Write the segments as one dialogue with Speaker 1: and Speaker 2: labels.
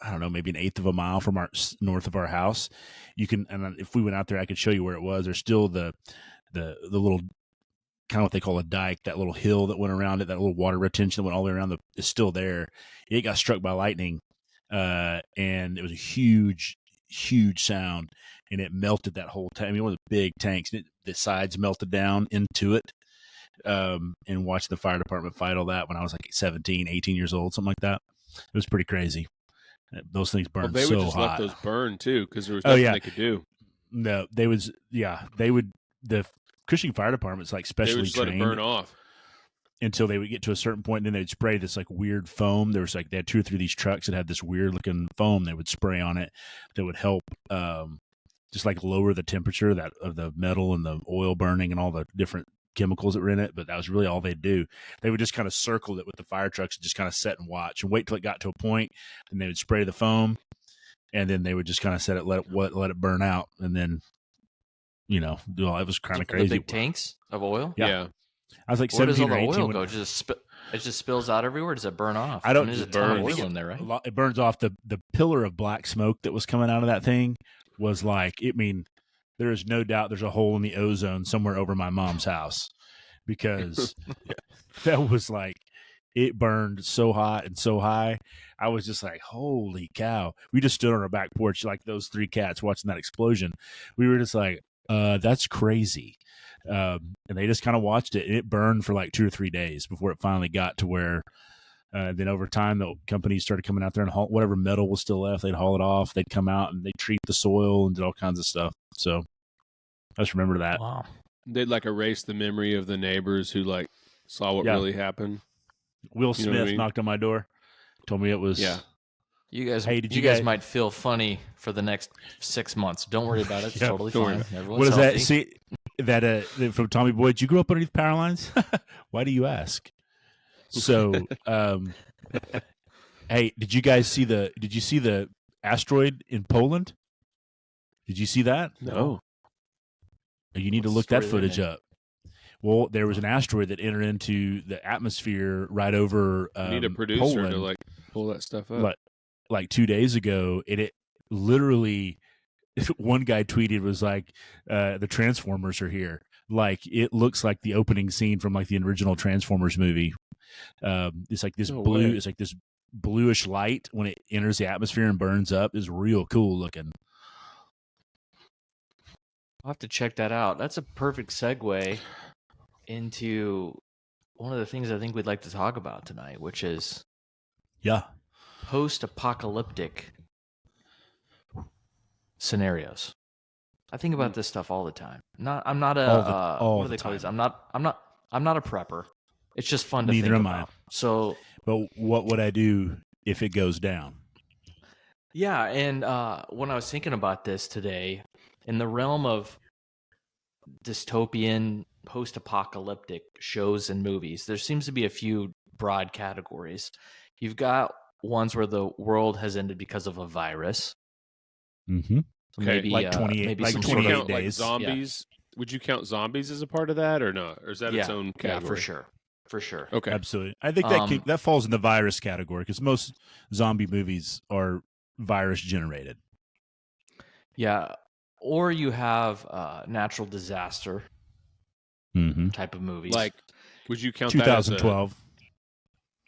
Speaker 1: I don't know, maybe an eighth of a mile from north of our house. You can, and if we went out there, I could show you where it was. There's still the little kind of what they call a dike, that little hill that went around it, that little water retention that went all the way around is still there. It got struck by lightning, and it was a huge sound, and it melted that whole tank. I mean, one of the big tanks, the sides melted down into it. And watched the fire department fight all that when I was like 17, 18 years old, something like that. It was pretty crazy. Those things burned so hot.
Speaker 2: They would just let those burn too, because there was nothing they could do.
Speaker 1: No, they would. The Cushing Fire Department's like specially trained.
Speaker 2: Let it burn off
Speaker 1: until they would get to a certain point, and then they'd spray this like weird foam. There was like, they had 2 or 3 of these trucks that had this weird looking foam they would spray on it that would help just like lower the temperature of the metal and the oil burning and all the different chemicals that were in it. But that was really all they'd do. They would just kind of circle it with the fire trucks and just kind of sit and watch and wait till it got to a point, and they would spray the foam, and then they would just kind of let it burn out, and then do all. It was kind of crazy.
Speaker 3: The big tanks of oil.
Speaker 1: Yeah. I was like,
Speaker 3: where
Speaker 1: 17
Speaker 3: does all
Speaker 1: or 18.
Speaker 3: The oil go? It just spills out everywhere. Does it burn off?
Speaker 1: I don't.
Speaker 3: There's a ton of oil in there, right?
Speaker 1: It burns off. The pillar of black smoke that was coming out of that thing was like, there is no doubt there's a hole in the ozone somewhere over my mom's house, because that was like, it burned so hot and so high. I was just like, holy cow. We just stood on our back porch like those 3 cats watching that explosion. We were just like, that's crazy. And they just kind of watched it, and it burned for like 2 or 3 days before it finally got to where then over time the companies started coming out there and haul whatever metal was still left. They'd haul it off. They'd come out and they'd treat the soil and did all kinds of stuff. So I just remember that.
Speaker 3: Wow.
Speaker 2: They'd like erase the memory of the neighbors who like saw what really happened.
Speaker 1: Will Smith knocked on my door, told me it was.
Speaker 2: Yeah.
Speaker 3: You guys, you guys might feel funny for the next 6 months. Don't worry about it. It's totally fine.
Speaker 1: What is that? See that from Tommy Boy? Did you grow up underneath power lines? Why do you ask? So, hey, did you see the asteroid in Poland? Did you see that?
Speaker 2: No.
Speaker 1: You need to look that footage up. Well, there was an asteroid that entered into the atmosphere right over
Speaker 2: you need a producer
Speaker 1: Poland,
Speaker 2: to like pull that stuff up.
Speaker 1: Like 2 days ago, and it literally, one guy tweeted, was like, the Transformers are here. Like, it looks like the opening scene from like the original Transformers movie. It's like this it's like this bluish light when it enters the atmosphere and burns up. Is real cool looking.
Speaker 3: I'll have to check that out. That's a perfect segue into one of the things I think we'd like to talk about tonight, which is post-apocalyptic scenarios. I think about this stuff all the time. I'm not a what do they call these? I'm not a prepper. It's just fun to think about. Neither am I. So,
Speaker 1: but what would I do if it goes down?
Speaker 3: Yeah, and when I was thinking about this today, in the realm of dystopian, post-apocalyptic shows and movies, there seems to be a few broad categories. You've got ones where the world has ended because of a virus.
Speaker 1: Mm-hmm.
Speaker 3: So maybe
Speaker 1: like 28, like 28 days.
Speaker 2: Like zombies. Yeah. Would you count zombies as a part of that or not? Or is that its own category?
Speaker 3: Yeah, for sure.
Speaker 2: Okay,
Speaker 1: absolutely. I think that falls in the virus category, because most zombie movies are virus generated.
Speaker 3: Yeah, or you have natural disaster type of movies.
Speaker 2: Like, would you count
Speaker 1: 2012?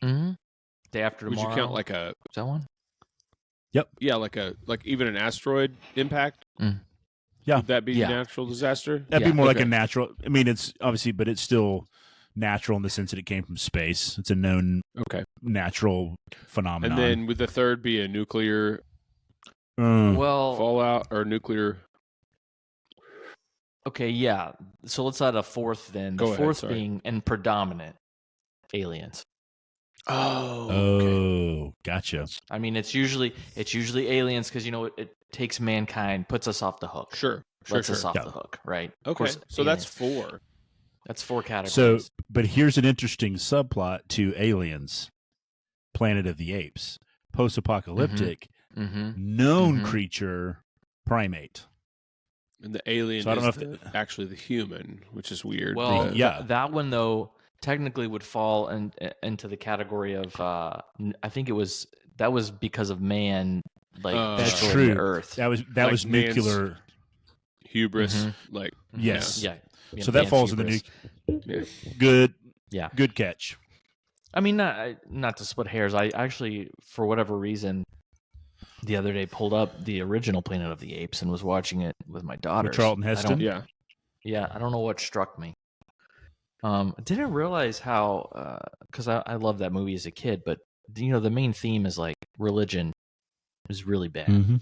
Speaker 3: That as Day After Tomorrow?
Speaker 2: Would you count like a...
Speaker 3: Is that one?
Speaker 1: Yep.
Speaker 2: Yeah, like even an asteroid impact?
Speaker 1: Yeah.
Speaker 2: Would that be a natural disaster?
Speaker 1: That'd be more like a natural... I mean, it's obviously, but it's still natural in the sense that it came from space. It's a known natural phenomenon.
Speaker 2: And then would the third be a nuclear fallout or nuclear...
Speaker 3: Okay, yeah. So let's add a fourth then. The fourth being and predominant aliens.
Speaker 1: Oh, gotcha.
Speaker 3: I mean, it's usually aliens because it takes mankind, puts us off the hook. Lets us off the hook, right?
Speaker 2: Okay,
Speaker 3: course,
Speaker 2: so that's 4.
Speaker 3: That's 4 categories.
Speaker 1: So, but here's an interesting subplot to Aliens, Planet of the Apes, post-apocalyptic, known creature, primate.
Speaker 2: And the alien is actually the human, which is weird.
Speaker 3: Well, that one, though, technically would fall into the category of, I think it was that was because of man, like
Speaker 1: That's
Speaker 3: destroying
Speaker 1: true.
Speaker 3: the Earth.
Speaker 1: That was
Speaker 2: Like
Speaker 1: nuclear.
Speaker 2: hubris.
Speaker 3: Mm-hmm.
Speaker 2: Like
Speaker 1: Yes.
Speaker 3: Yeah.
Speaker 1: So that falls in the
Speaker 2: yeah.
Speaker 1: good.
Speaker 3: Yeah.
Speaker 1: Good catch.
Speaker 3: I mean, not to split hairs. I actually, for whatever reason, the other day pulled up the original Planet of the Apes and was watching it with my daughters.
Speaker 1: With Charlton Heston.
Speaker 2: Yeah.
Speaker 3: Yeah, I don't know what struck me. I didn't realize how, because I loved that movie as a kid, but the main theme is like religion is really bad.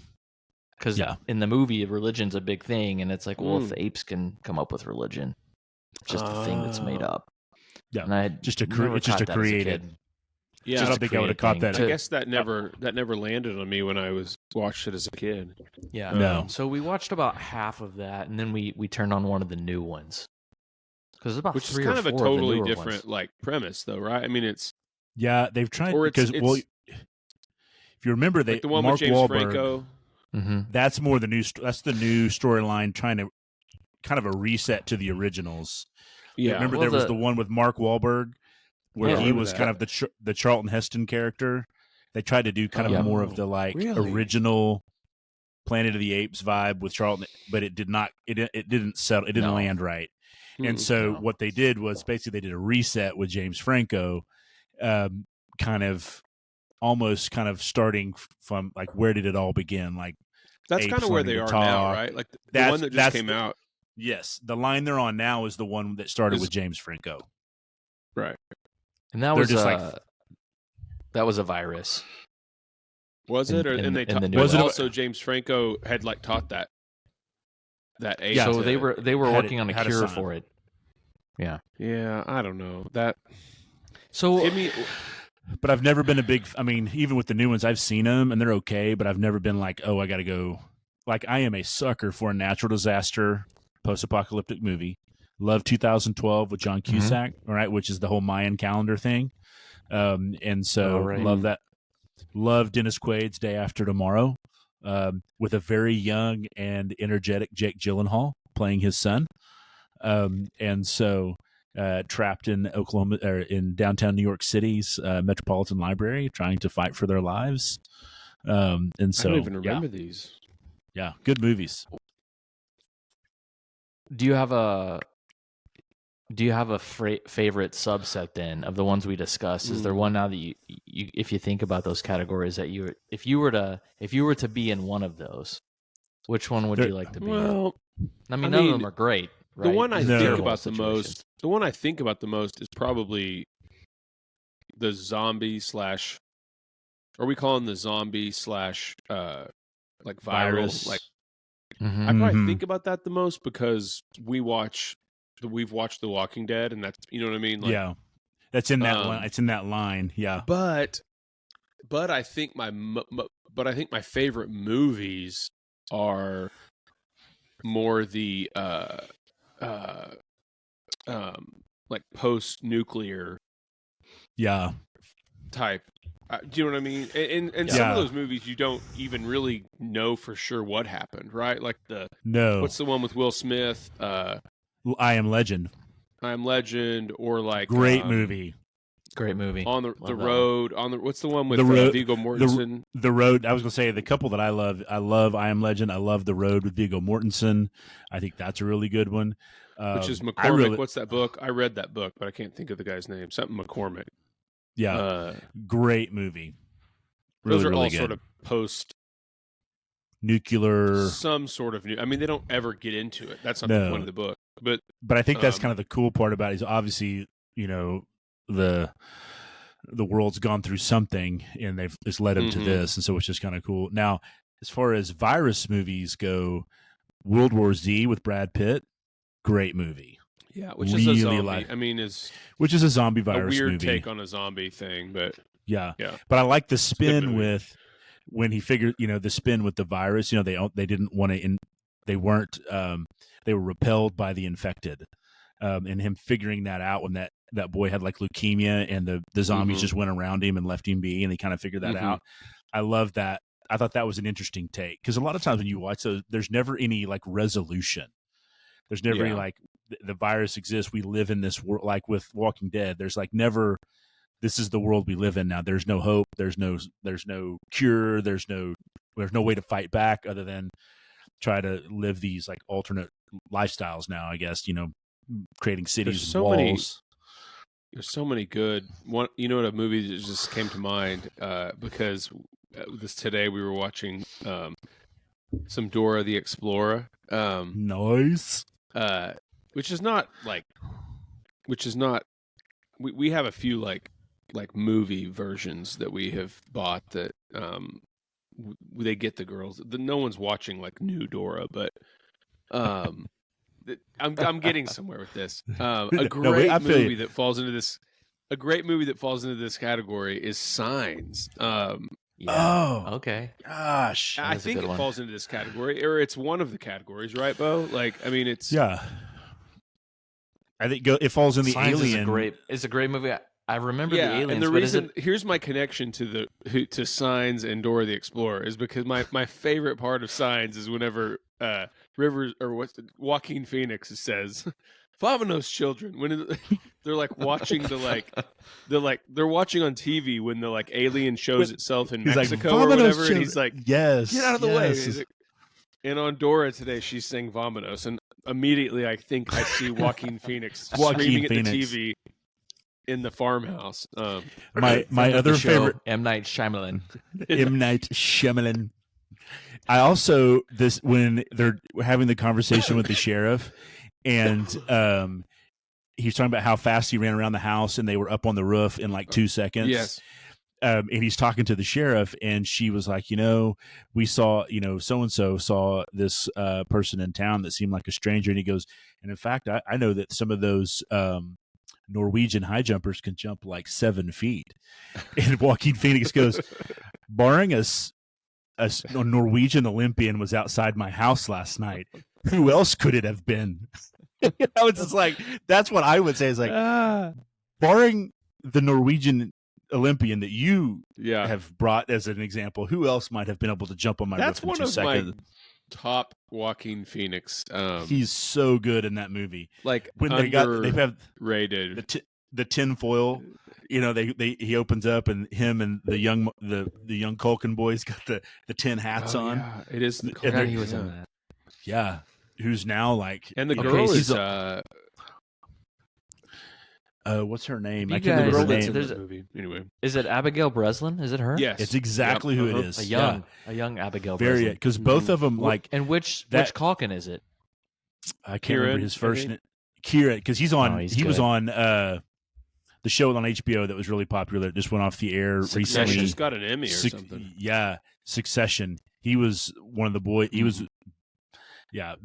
Speaker 3: Because in the movie, religion's a big thing, and it's like, well, if the apes can come up with religion, it's just a thing that's made up.
Speaker 1: Yeah,
Speaker 3: and I
Speaker 1: it's just a created.
Speaker 2: Yeah,
Speaker 1: I don't think I would have caught that.
Speaker 2: I guess that never landed on me when I watched it as a kid.
Speaker 3: Yeah,
Speaker 1: no.
Speaker 3: So we watched about half of that, and then we turned on one of the new ones. Because about
Speaker 2: which is
Speaker 3: three
Speaker 2: kind
Speaker 3: or
Speaker 2: of a
Speaker 3: four
Speaker 2: totally
Speaker 3: of the
Speaker 2: different
Speaker 3: ones.
Speaker 2: premise, though, right? I mean, it's
Speaker 1: they've tried
Speaker 2: or
Speaker 1: because
Speaker 2: it's
Speaker 1: if you remember,
Speaker 2: like the one
Speaker 1: Mark
Speaker 2: with James
Speaker 1: Wahlberg,
Speaker 2: Franco.
Speaker 3: Mm-hmm.
Speaker 1: That's more the new. That's the new storyline, trying to kind of a reset to the originals.
Speaker 2: Yeah,
Speaker 1: remember there was the one with Mark Wahlberg where he was kind of the Charlton Heston character. They tried to do kind of more of the original Planet of the Apes vibe with Charlton, but it did not. It didn't settle. It didn't land right. And so what they did was basically they did a reset with James Franco, kind of starting from like where did it all begin? Like
Speaker 2: that's kind of where they are now, right? Like the one that just came out.
Speaker 1: Yes, the line they're on now is the one that started with James Franco,
Speaker 2: right?
Speaker 3: And that was that was a virus.
Speaker 2: Was it? Was it also James Franco had like taught that ape?
Speaker 3: Yeah, so they were working on a cure for it. Yeah.
Speaker 2: Yeah, I don't know that.
Speaker 3: So
Speaker 1: but I've never been a big. I mean, even with the new ones, I've seen them and they're okay, but I've never been like, oh, I got to go. Like, I am a sucker for a natural disaster post-apocalyptic movie. Love 2012 with John Cusack, all right, which is the whole Mayan calendar thing. And so love that. Love Dennis Quaid's Day After Tomorrow, with a very young and energetic Jake Gyllenhaal playing his son. And so trapped in Oklahoma or in downtown New York City's Metropolitan Library, trying to fight for their lives. And so
Speaker 2: I don't even remember these.
Speaker 1: Yeah, good movies.
Speaker 3: Do you have a favorite subset then of the ones we discussed? Is there one now that you if you think about those categories that if you were to be in one of those, which one would you like to be?
Speaker 2: Well,
Speaker 3: I mean, none of them are great. Right?
Speaker 2: The one I think about the most. The one I think about the most is probably the zombie slash. Are we calling the zombie slash like virus? Like I probably think about that the most because we've watched The Walking Dead, and that's you know what I mean. Like,
Speaker 1: yeah, that's in that line. It's in that line. Yeah,
Speaker 2: but I think my favorite movies are more the like post-nuclear type. Do you know what I mean? And some of those movies you don't even really know for sure what happened, right? Like what's the one with Will Smith?
Speaker 1: I Am Legend.
Speaker 2: I Am Legend, or like
Speaker 1: great movie.
Speaker 3: Great movie.
Speaker 2: On the road. What's the one with Viggo Mortensen?
Speaker 1: The Road. I was gonna say the couple that I love. I love I Am Legend. I love The Road with Viggo Mortensen. I think that's a really good one.
Speaker 2: Which is McCormick. What's that book? I read that book, but I can't think of the guy's name. Something McCormick.
Speaker 1: Yeah, great movie. Really,
Speaker 2: those are
Speaker 1: really
Speaker 2: all
Speaker 1: good.
Speaker 2: sort of post
Speaker 1: nuclear.
Speaker 2: Some sort of new. I mean, they don't ever get into it. That's not the point of the book. But
Speaker 1: I think that's kind of the cool part about it is obviously the world's gone through something and it's led them to this, and so it's just kind of cool. Now, as far as virus movies go, World War Z with Brad Pitt, great movie.
Speaker 2: Yeah, which is a zombie. I mean,
Speaker 1: which is a zombie virus
Speaker 2: a weird
Speaker 1: movie.
Speaker 2: take on a zombie thing, but
Speaker 1: yeah. But I like the spin with when he figured, the spin with the virus. They didn't want to. They weren't. They were repelled by the infected, and him figuring that out when that boy had like leukemia and the zombies just went around him and left him be, and they kind of figured that out. I love that. I thought that was an interesting take because a lot of times when you watch those, there's never any like resolution. There's never any like the virus exists. We live in this world, like with Walking Dead. There's like never this is the world we live in now. There's no hope. There's no cure. There's no way to fight back other than try to live these like alternate lifestyles now, I guess, creating cities and walls.
Speaker 2: There's so many good one. You know what a movie that just came to mind because today we were watching some Dora the Explorer.
Speaker 1: Nice.
Speaker 2: Which is not. We have a few like movie versions that we have bought that they get the girls. No one's watching like new Dora, but I'm getting somewhere with this. A great movie that falls into this. A great movie that falls into this category is Signs.
Speaker 1: Oh,
Speaker 3: okay.
Speaker 1: Gosh,
Speaker 2: I think it falls into this category, or it's one of the categories, right, Beau? Like, I mean, it's
Speaker 1: I think it falls in the
Speaker 3: Signs
Speaker 1: Alien.
Speaker 3: It's a great movie. I remember the Aliens.
Speaker 2: And the reason here's my connection to Signs and Dora the Explorer is because my favorite part of Signs is whenever Joaquin Phoenix says, "Vamonos, children," when they're like watching they're watching on TV when the like alien shows itself in Mexico or whatever, and he's like,
Speaker 1: "Yes,
Speaker 2: get out of the way." Like, and on Dora today, she's saying "Vamonos," and immediately I think I see Joaquin Phoenix screaming at the TV in the farmhouse.
Speaker 1: My other favorite,
Speaker 3: M. Night Shyamalan.
Speaker 1: M. Night Shyamalan. I also when they're having the conversation with the sheriff, and he's talking about how fast he ran around the house, and they were up on the roof in like 2 seconds.
Speaker 2: Yes.
Speaker 1: And he's talking to the sheriff, and she was like, we saw, so-and-so saw this person in town that seemed like a stranger. And he goes, and in fact, I know that some of those Norwegian high jumpers can jump like 7 feet. And Joaquin Phoenix goes, barring a Norwegian Olympian was outside my house last night, who else could it have been? It's just like, that's what I would say is like, barring the Norwegian Olympian that you have brought as an example, who else might have been able to jump on my roof in 2 seconds? That's one of my
Speaker 2: top Joaquin Phoenix.
Speaker 1: He's so good in that movie.
Speaker 2: Like
Speaker 1: when they have
Speaker 2: rated
Speaker 1: the tinfoil. He opens up, and him and the young Culkin boys got the tin hats on.
Speaker 2: Yeah. It is.
Speaker 3: He was in that.
Speaker 1: Yeah, who's now like,
Speaker 2: and the girl is.
Speaker 1: What's her name?
Speaker 3: I can't remember her name.
Speaker 2: There's a movie. Anyway,
Speaker 3: is it Abigail Breslin? Is it her?
Speaker 2: Yes,
Speaker 1: it's exactly who it is.
Speaker 3: A young Abigail Breslin.
Speaker 1: Because both of them like.
Speaker 3: And which Culkin is it?
Speaker 1: I can't remember his first name. Kieran, because he's on. He was on the show on HBO that was really popular. That just went off the air recently.
Speaker 2: He's got an Emmy or something.
Speaker 1: Yeah, Succession. He was one of the boys. He was,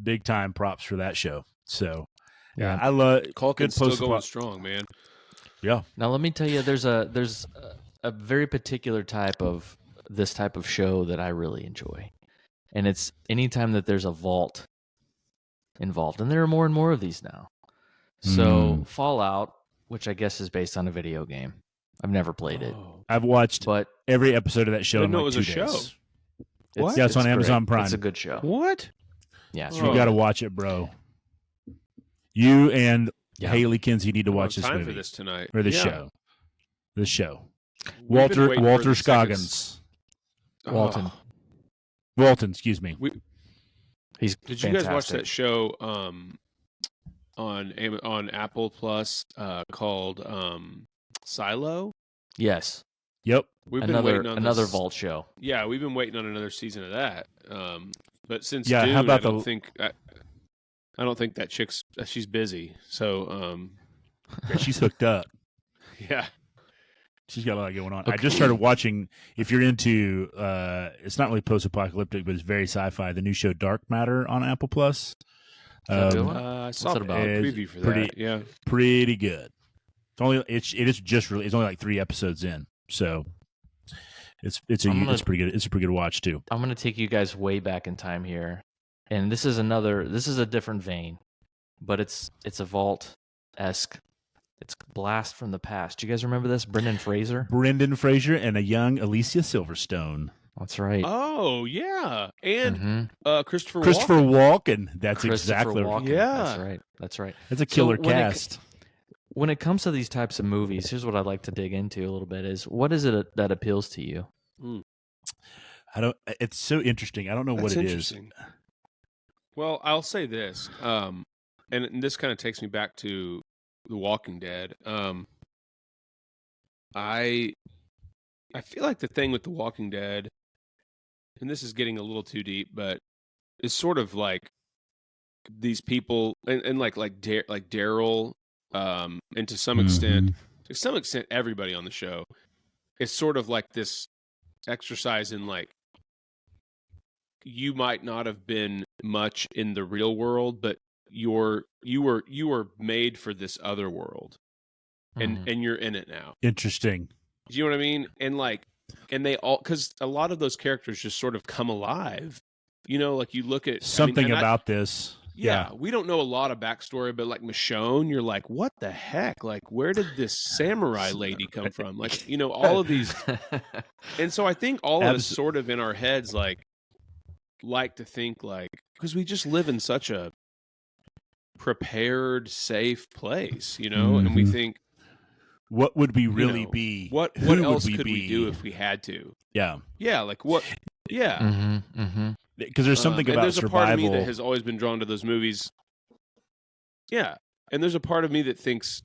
Speaker 1: big time props for that show. So. Yeah, I love
Speaker 2: Culkin's still going strong, man.
Speaker 1: Yeah.
Speaker 3: Now let me tell you, there's a very particular type of show that I really enjoy, and it's anytime that there's a vault involved, and there are more and more of these now. So Fallout, which I guess is based on a video game, I've never played it.
Speaker 1: I've watched every episode of that show.
Speaker 2: No,
Speaker 1: it
Speaker 2: was
Speaker 1: 2
Speaker 2: a
Speaker 1: days.
Speaker 2: show.
Speaker 1: What? It's on Amazon Prime.
Speaker 3: It's a good show.
Speaker 2: What?
Speaker 3: Yeah,
Speaker 1: you got to watch it, bro. You and Haley Kinsey need to watch this movie.
Speaker 2: For this tonight.
Speaker 1: Or this show. This show. Walter Scoggins.
Speaker 3: Walton,
Speaker 1: excuse me.
Speaker 3: He's
Speaker 2: Did
Speaker 3: fantastic.
Speaker 2: You guys watch that show on Apple Plus called Silo?
Speaker 3: Yes.
Speaker 1: Yep.
Speaker 2: We've been waiting on
Speaker 3: another vault show.
Speaker 2: Yeah, we've been waiting on another season of that. But since
Speaker 1: Dune,
Speaker 2: how about I don't think that she's busy. So
Speaker 1: she's hooked up.
Speaker 2: Yeah.
Speaker 1: She's got a lot going on.
Speaker 3: Okay.
Speaker 1: I just started watching, if you're into it's not really post-apocalyptic, but it's very sci-fi, the new show Dark Matter on Apple Plus.
Speaker 2: I saw a preview for that. Yeah.
Speaker 1: Pretty good. It's only like 3 episodes in. So it's pretty good. It's a pretty good watch too.
Speaker 3: I'm going to take you guys way back in time here. And this is a different vein, but it's a vault-esque. It's Blast from the Past. Do you guys remember this? Brendan Fraser
Speaker 1: and a young Alicia Silverstone.
Speaker 3: That's right.
Speaker 2: Oh, yeah. And Christopher
Speaker 1: Walken. That's
Speaker 3: Christopher
Speaker 1: exactly
Speaker 3: Walken.
Speaker 2: Yeah.
Speaker 3: That's right.
Speaker 1: That's a killer cast.
Speaker 3: when it comes to these types of movies, here's what I'd like to dig into a little bit: is what is it that appeals to you?
Speaker 1: I don't. It's so interesting. I don't know what it is.
Speaker 2: Well, I'll say this, and this kind of takes me back to The Walking Dead. I feel like the thing with The Walking Dead, and this is getting a little too deep, but it's sort of like these people, and like Daryl, and to some extent, everybody on the show. It's sort of like this exercise in like, you might not have been much in the real world, but you were made for this other world, and you're in it now.
Speaker 1: Interesting.
Speaker 2: Do you know what I mean? And they all, because a lot of those characters just sort of come alive. You know, like you look at
Speaker 1: something about this.
Speaker 2: Yeah, we don't know a lot of backstory, but like Michonne, you're like, what the heck? Like, where did this samurai lady come from? Like, you know, all of these. And so I think all of us sort of in our heads, like to think like, because we just live in such a prepared, safe place, you know, and we think,
Speaker 1: what would we really be?
Speaker 2: What else could we do if we had to? Yeah, like what? Yeah,
Speaker 1: because there's something about
Speaker 2: there's
Speaker 1: survival.
Speaker 2: A part of me that has always been drawn to those movies. Yeah, and there's a part of me that thinks,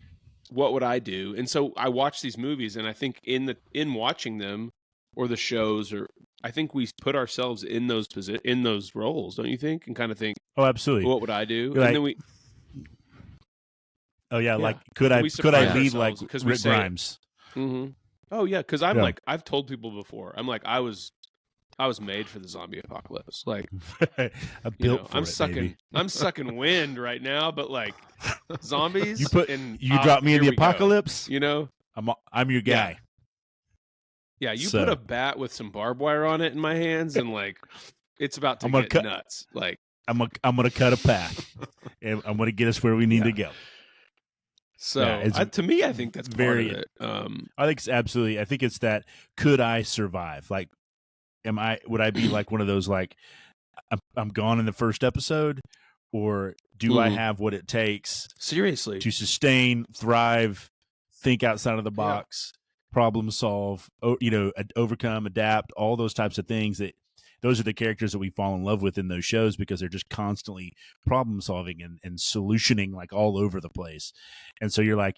Speaker 2: what would I do? And so I watch these movies, and I think in watching them or the shows, or I think we put ourselves in those roles, don't you think? And kind of think,
Speaker 1: oh, absolutely.
Speaker 2: What would I do?
Speaker 1: Like,
Speaker 2: and then we.
Speaker 1: Oh yeah, like could I be like Rick Grimes?
Speaker 2: Oh yeah, because I'm like, I've told people before, I'm like, I was made for the zombie apocalypse. Like, I'm sucking wind right now, but like zombies.
Speaker 1: You drop me in the apocalypse.
Speaker 2: Go. You know,
Speaker 1: I'm your guy.
Speaker 2: Yeah, you put a bat with some barbed wire on it in my hands, and like, it's about to get nuts. Like,
Speaker 1: I'm gonna cut a path, and I'm gonna get us where we need to go.
Speaker 2: So to me, I think that's part of it.
Speaker 1: I think it's absolutely. I think it's that. Could I survive? Like, would I be like one of those, like, I'm gone in the first episode, or do I have what it takes
Speaker 2: seriously
Speaker 1: to sustain, thrive, think outside of the box, problem solve, overcome, adapt, all those types of things those are the characters that we fall in love with in those shows, because they're just constantly problem solving and solutioning like all over the place. And so you're like,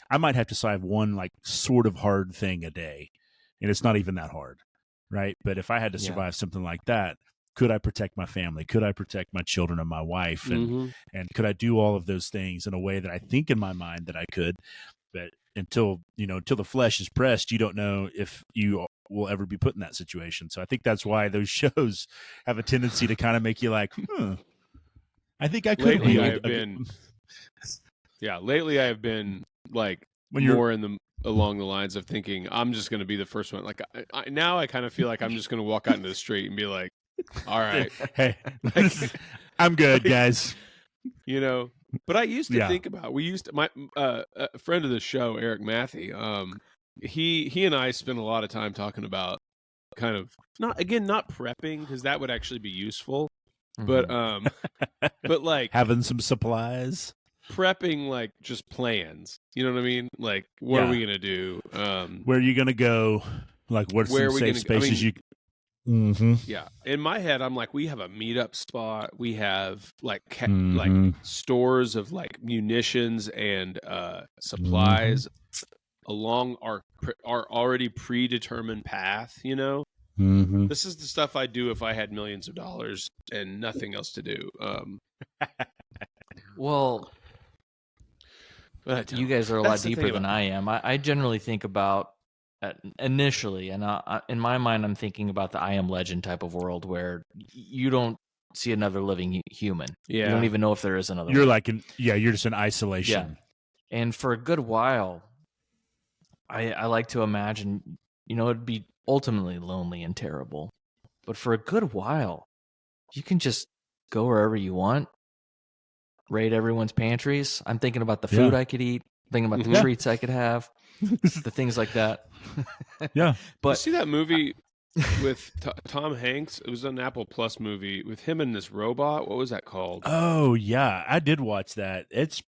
Speaker 1: I might have to solve one like sort of hard thing a day, and it's not even that hard. Right. But if I had to survive something like that, could I protect my family? Could I protect my children and my wife? And could I do all of those things in a way that I think in my mind that I could? But until the flesh is pressed, you don't know if you will ever be put in that situation. So I think that's why those shows have a tendency to kind of make you like, I think I could
Speaker 2: lately lately I have been like more along the lines of thinking I'm just going to be the first one. Like now I kind of feel like I'm just going to walk out into the street and be like, all right,
Speaker 1: hey, I'm good, guys.
Speaker 2: You know, but I used to think about, my a friend of the show, Eric Matthew, he and I spent a lot of time talking about kind of not prepping, because that would actually be useful, but like
Speaker 1: having some supplies,
Speaker 2: prepping, like just plans. You know what I mean? Like, what are we gonna do?
Speaker 1: Where are you gonna go? Like, what's some safe spaces you?
Speaker 2: Yeah, in my head, I'm like, we have a meetup spot. We have like like stores of like munitions and supplies along our already predetermined path. You know, this is the stuff I'd do if I had millions of dollars and nothing else to do.
Speaker 3: Well, you guys are a lot deeper than I am. I generally think about initially, and in my mind, I'm thinking about the I Am Legend type of world where you don't see another living human.
Speaker 2: Yeah.
Speaker 3: You don't even know if there is another.
Speaker 1: You're one. You're just in isolation.
Speaker 3: Yeah. And for a good while, I like to imagine, it'd be ultimately lonely and terrible. But for a good while, you can just go wherever you want, raid everyone's pantries. I'm thinking about the food I could eat, thinking about the treats I could have, the things like that.
Speaker 1: Yeah.
Speaker 2: But you see that movie with Tom Hanks? It was an Apple Plus movie with him and this robot. What was that called?
Speaker 1: Oh, yeah. I did watch that. It's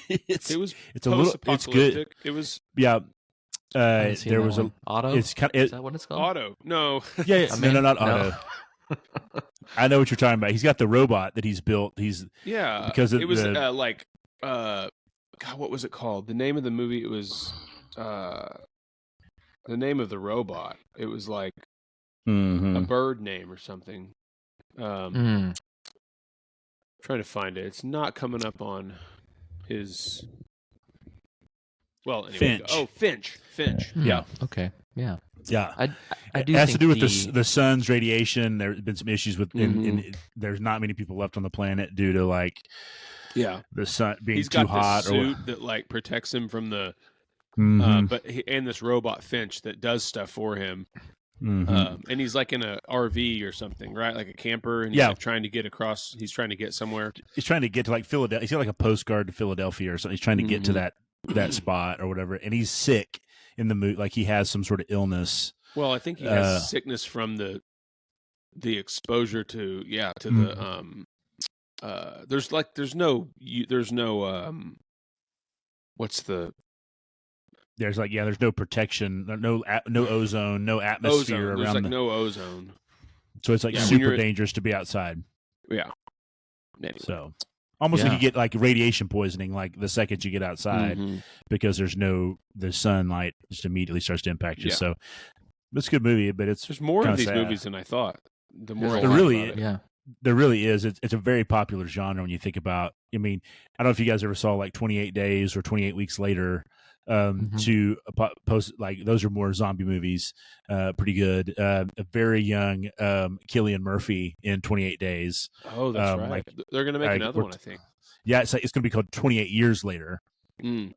Speaker 1: it's
Speaker 2: It was
Speaker 1: it's a little it's good.
Speaker 2: It was
Speaker 1: Yeah.
Speaker 3: I haven't seen
Speaker 1: There
Speaker 3: that
Speaker 1: was
Speaker 3: one. Auto.
Speaker 1: It's kind
Speaker 3: Is that what it's called?
Speaker 2: Auto. No.
Speaker 1: Yeah. No, not
Speaker 3: No.
Speaker 1: Auto. I know what you're talking about. He's got the robot that he's built.
Speaker 2: Yeah.
Speaker 1: Because of
Speaker 2: it was
Speaker 1: the
Speaker 2: God, what was it called? The name of the movie. It was the name of the robot. It was like a bird name or something. Trying to find it. It's not coming up on his. Well, anyway.
Speaker 1: Finch.
Speaker 2: Oh, Finch.
Speaker 1: Yeah.
Speaker 3: Okay. Yeah.
Speaker 1: Yeah.
Speaker 3: I do
Speaker 1: it has
Speaker 3: think
Speaker 1: to do with the sun's radiation. There's been some issues with,
Speaker 2: Mm-hmm.
Speaker 1: and there's not many people left on the planet due to like the sun being
Speaker 2: He's
Speaker 1: too
Speaker 2: got
Speaker 1: hot.
Speaker 2: this suit that like protects him from the.
Speaker 1: Mm-hmm.
Speaker 2: And this robot Finch that does stuff for him.
Speaker 1: Mm-hmm.
Speaker 2: And he's like in a RV or something, right? Like a camper, and he's like trying to get across. He's trying to get somewhere.
Speaker 1: He's trying to get to like Philadelphia. He's got like a postcard to Philadelphia or something. He's trying to get to that spot or whatever. And he's sick in the mood, like he has some sort of illness.
Speaker 2: Well, I think he has sickness from the exposure to the there's no what's the
Speaker 1: there's no protection, no ozone, no atmosphere
Speaker 2: ozone.
Speaker 1: around.
Speaker 2: There's like no ozone.
Speaker 1: So it's like super dangerous to be outside.
Speaker 2: Yeah. Anyway.
Speaker 1: So almost like you get like radiation poisoning like the second you get outside because the sunlight just immediately starts to impact you. So it's a good movie, but there's
Speaker 2: more of these
Speaker 1: sad.
Speaker 2: movies than I thought. The more
Speaker 1: there really is. It's a very popular genre when you think about. I mean, I don't know if you guys ever saw like 28 Days or 28 Weeks Later. To post like those are more zombie movies, pretty good. A very young Cillian Murphy in 28 Days.
Speaker 2: Oh, that's right. Like, they're going to make another one, I think.
Speaker 1: Yeah, it's going to be called 28 Years Later. And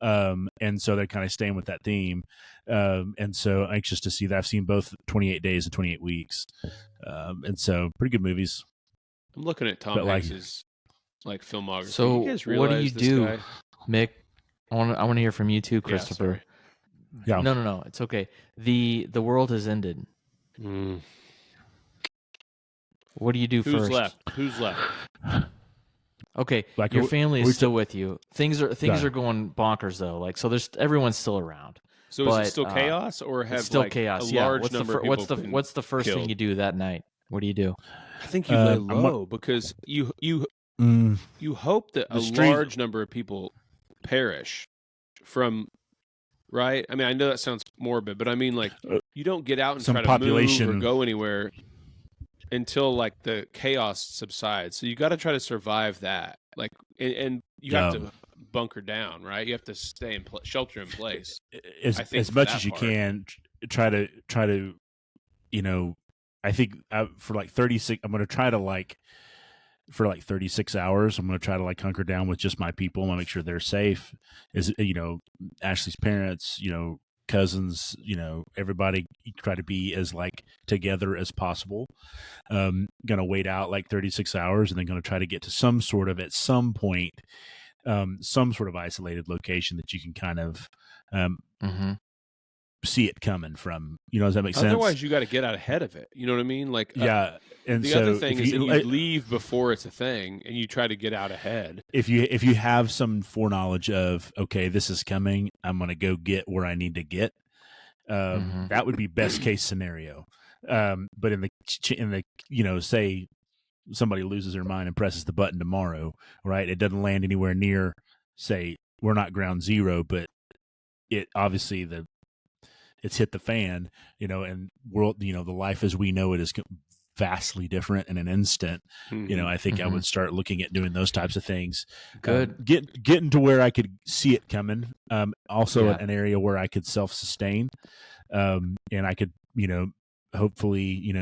Speaker 1: so they're kind of staying with that theme. And so anxious to see that. I've seen both 28 Days and 28 Weeks. And so pretty good movies.
Speaker 2: I'm looking at Tom Hanks's like filmography.
Speaker 3: So what do you do,
Speaker 2: guy?
Speaker 3: Mick? I want to hear from you too, Christopher.
Speaker 1: Yeah.
Speaker 3: No, it's okay. The world has ended. What do you do first?
Speaker 2: Who's left?
Speaker 3: Okay, like your family is still with you. Things are going bonkers though. Like so, everyone's still around.
Speaker 2: So is it still chaos, or have
Speaker 3: still
Speaker 2: like
Speaker 3: chaos?
Speaker 2: A large number of people
Speaker 3: what's the first thing you do that night? What do you do?
Speaker 2: I think you lay low because you hope that a large number of people perish from, right? I mean, I know that sounds morbid, but I mean, like, you don't get out and try to move or go anywhere until like the chaos subsides. So you got to try to survive that, like, and you have to bunker down, right? You have to stay in shelter in place
Speaker 1: as much as you can. Try to, you know. I think for like 36, I'm going to try to like. For like 36 hours, I'm going to try to like hunker down with just my people. I want to make sure they're safe. Ashley's parents, cousins, everybody try to be as like together as possible. Going to wait out like 36 hours and then going to try to get to some sort of, at some point, some sort of isolated location that you can kind of see it coming from. Does that make sense?
Speaker 2: Otherwise, you got to get out ahead of it. You know what I mean? Like,
Speaker 1: And
Speaker 2: the other thing is that you leave before it's a thing, and you try to get out ahead.
Speaker 1: If you have some foreknowledge of, okay, this is coming, I'm going to go get where I need to get. That would be best case scenario. But in the say somebody loses their mind and presses the button tomorrow, right? It doesn't land anywhere near, say, we're not ground zero, but it obviously it's hit the fan, and world, the life as we know it is vastly different in an instant. I think I would start looking at doing those types of things.
Speaker 3: Good.
Speaker 1: Getting to where I could see it coming. Also an area where I could self-sustain. And I could, hopefully,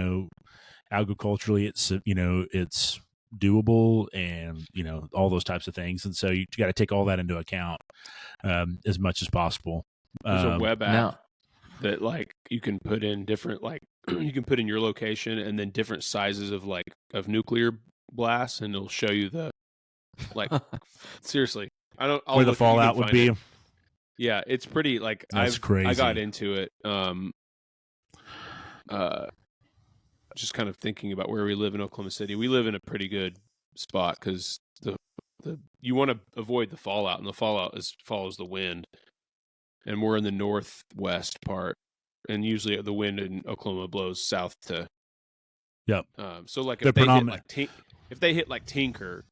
Speaker 1: agriculturally it's doable and, all those types of things. And so you got to take all that into account as much as possible.
Speaker 2: There's a web app that like you can put in different, like you can put in your location and then different sizes of nuclear blasts, and it'll show you the seriously.
Speaker 1: Where the fallout would be.
Speaker 2: Yeah, it's pretty like
Speaker 1: that's crazy.
Speaker 2: I got into it. Just kind of thinking about where we live in Oklahoma City. We live in a pretty good spot because you want to avoid the fallout, and the fallout follows the wind, and we're in the northwest part, and usually the wind in Oklahoma blows south to.
Speaker 1: Yep.
Speaker 2: So like
Speaker 1: The
Speaker 2: if they hit
Speaker 1: predominant-
Speaker 2: like if they hit like Tinker,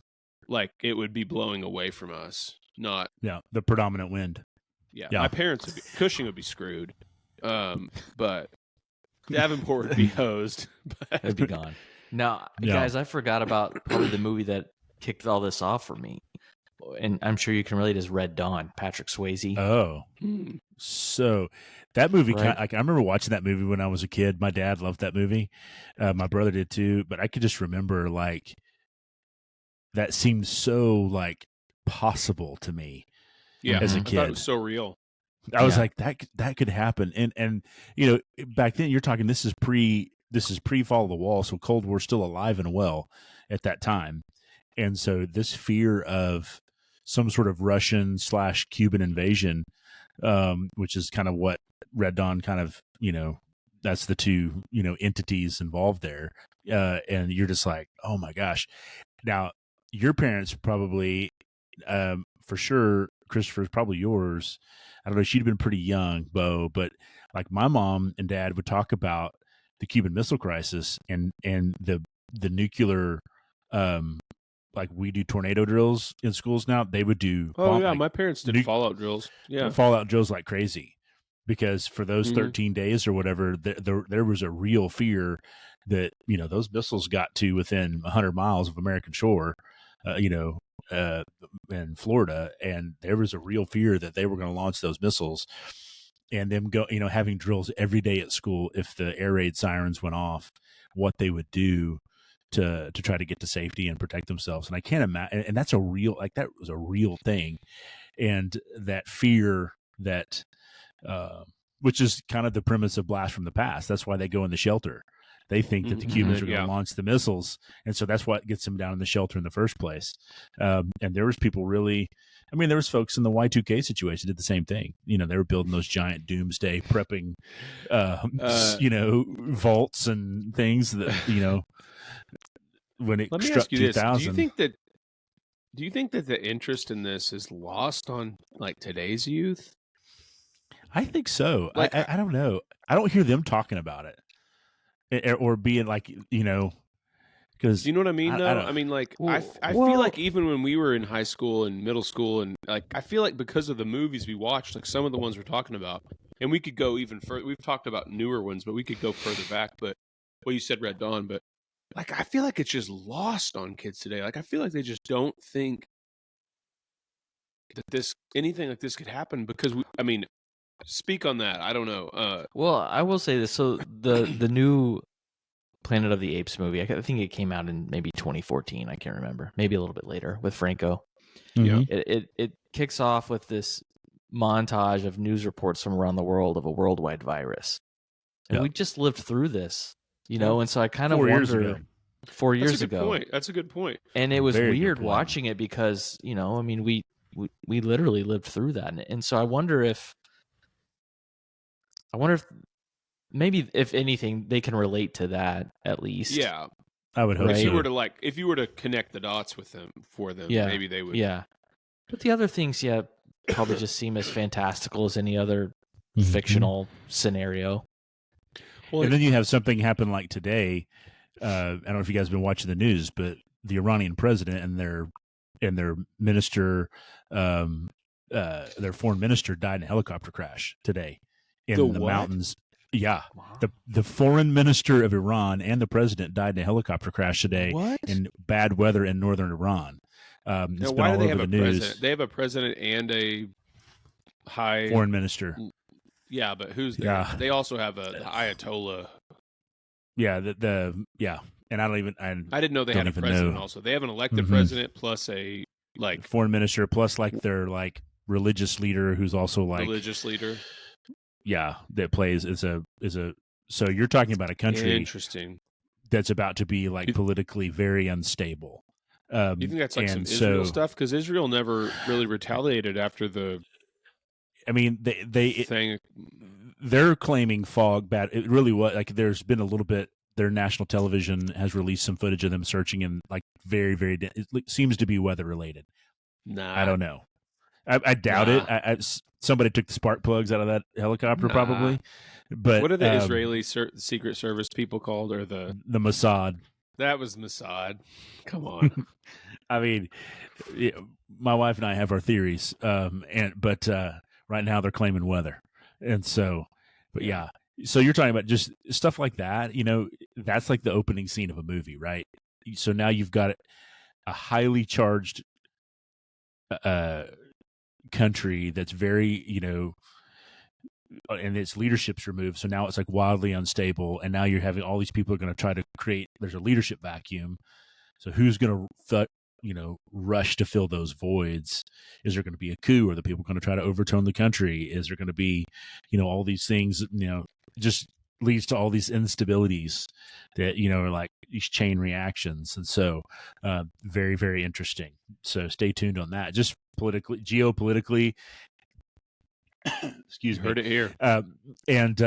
Speaker 2: like it would be blowing away from us, not
Speaker 1: the predominant wind.
Speaker 2: Yeah.
Speaker 1: Yeah.
Speaker 2: My parents Cushing would be screwed, but Davenport would be hosed.
Speaker 3: It'd be gone. Now, guys, I forgot about probably the movie that kicked all this off for me, and I'm sure you can relate, is Red Dawn, Patrick Swayze.
Speaker 1: Oh, so that movie,
Speaker 3: Right.
Speaker 1: I remember watching that movie when I was a kid. My dad loved that movie. My brother did too, but I could just remember like that seemed so like possible to me.
Speaker 2: Yeah,
Speaker 1: as a
Speaker 2: I thought
Speaker 1: kid.
Speaker 2: it was so real.
Speaker 1: I was like, that could happen. And you know, back then you're talking, this is pre fall of the wall. So Cold War's still alive and well at that time. And so this fear of some sort of Russian / Cuban invasion, which is kind of what Red Dawn kind of, you know, that's the two, you know, entities involved there. And you're just like, oh my gosh. Now your parents probably, for sure, Christopher's probably yours. I don't know. She'd been pretty young, Beau, but like my mom and dad would talk about the Cuban Missile Crisis and the nuclear, like we do tornado drills in schools now. They would do.
Speaker 2: My parents did fallout drills. Yeah,
Speaker 1: fallout drills like crazy, because for those 13 days or whatever, there was a real fear that, you know, those missiles got to within 100 miles of American shore, in Florida, and there was a real fear that they were going to launch those missiles, and them having drills every day at school. If the air raid sirens went off, what they would do to try to get to safety and protect themselves. And I can't imagine, and that was a real thing. And that fear that, which is kind of the premise of Blast from the Past. That's why they go in the shelter. They think that the Cubans are going to launch the missiles. And so that's what gets them down in the shelter in the first place. And there was people really, I mean, there was folks in the Y2K situation did the same thing. You know, they were building those giant doomsday prepping, vaults and things that, you know, when it struck 2000.
Speaker 2: Do you think that the interest in this is lost on like today's youth?
Speaker 1: I think so. Like, I don't know. I don't hear them talking about it, or being like, you know, because
Speaker 2: do you know what I mean? Though I mean, like, I feel like even when we were in high school and middle school, and like, I feel like because of the movies we watched, like some of the ones we're talking about, and we could go even further. We've talked about newer ones, but we could go further back. But you said Red Dawn, but like, I feel like it's just lost on kids today. Like, I feel like they just don't think that anything like this could happen, because speak on that. I don't know.
Speaker 3: Well, I will say this. So the new Planet of the Apes movie, I think it came out in maybe 2014. I can't remember. Maybe a little bit later with Franco.
Speaker 1: Mm-hmm.
Speaker 3: It kicks off with this montage of news reports from around the world of a worldwide virus. And we just lived through this, you know, and so I kind of wonder 4 years ago.
Speaker 2: That's a good point.
Speaker 3: And it was weird watching it because, you know, I mean, we literally lived through that. And so I wonder if maybe, if anything, they can relate to that at least.
Speaker 2: Yeah.
Speaker 1: I would hope
Speaker 3: right?
Speaker 1: so.
Speaker 2: If you were to connect the dots with them, maybe they would.
Speaker 3: Yeah. But the other things, probably just seem as fantastical as any other fictional scenario.
Speaker 1: Well, and then you have something happen like today. I don't know if you guys have been watching the news, but the Iranian president and their minister, their foreign minister, died in a helicopter crash today in the mountains. Yeah, wow. The foreign minister of Iran and the president died in a helicopter crash today in bad weather in northern Iran. It's been all over the news.
Speaker 2: President? They have a president and a high
Speaker 1: foreign minister.
Speaker 2: Yeah, but who's there? Yeah. They also have the Ayatollah.
Speaker 1: Yeah, and I
Speaker 2: didn't know they had a president. Also, they have an elected president plus a
Speaker 1: foreign minister plus their religious leader who's also
Speaker 2: religious leader.
Speaker 1: Yeah, that plays is a. So you're talking about a country that's about to be politically very unstable.
Speaker 2: You think that's some Israel stuff? Because Israel never really retaliated after the.
Speaker 1: I mean, they're claiming fog bad. It really was there's been a little bit their national television has released some footage of them searching and like very, very. It seems to be weather related.
Speaker 2: Nah,
Speaker 1: I don't know. I doubt it.
Speaker 2: Nah.
Speaker 1: Somebody took the spark plugs out of that helicopter,
Speaker 2: Nah.
Speaker 1: probably. But
Speaker 2: what are the Israeli Secret Service people called, or the
Speaker 1: Mossad?
Speaker 2: That was Mossad. Come on.
Speaker 1: I mean, my wife and I have our theories, but right now they're claiming weather, and so, but yeah. So you're talking about just stuff like that. That's like the opening scene of a movie, right? So now you've got a highly charged country that's very, and its leadership's removed. So now it's like wildly unstable. And now you're having all these people are going to try to there's a leadership vacuum. So who's going to, rush to fill those voids? Is there going to be a coup? Are the people going to try to overturn the country? Is there going to be, all these things, just leads to all these instabilities that, are like these chain reactions. And so very, very interesting. So stay tuned on that. Just geopolitically, excuse me.
Speaker 2: Heard it here.
Speaker 1: And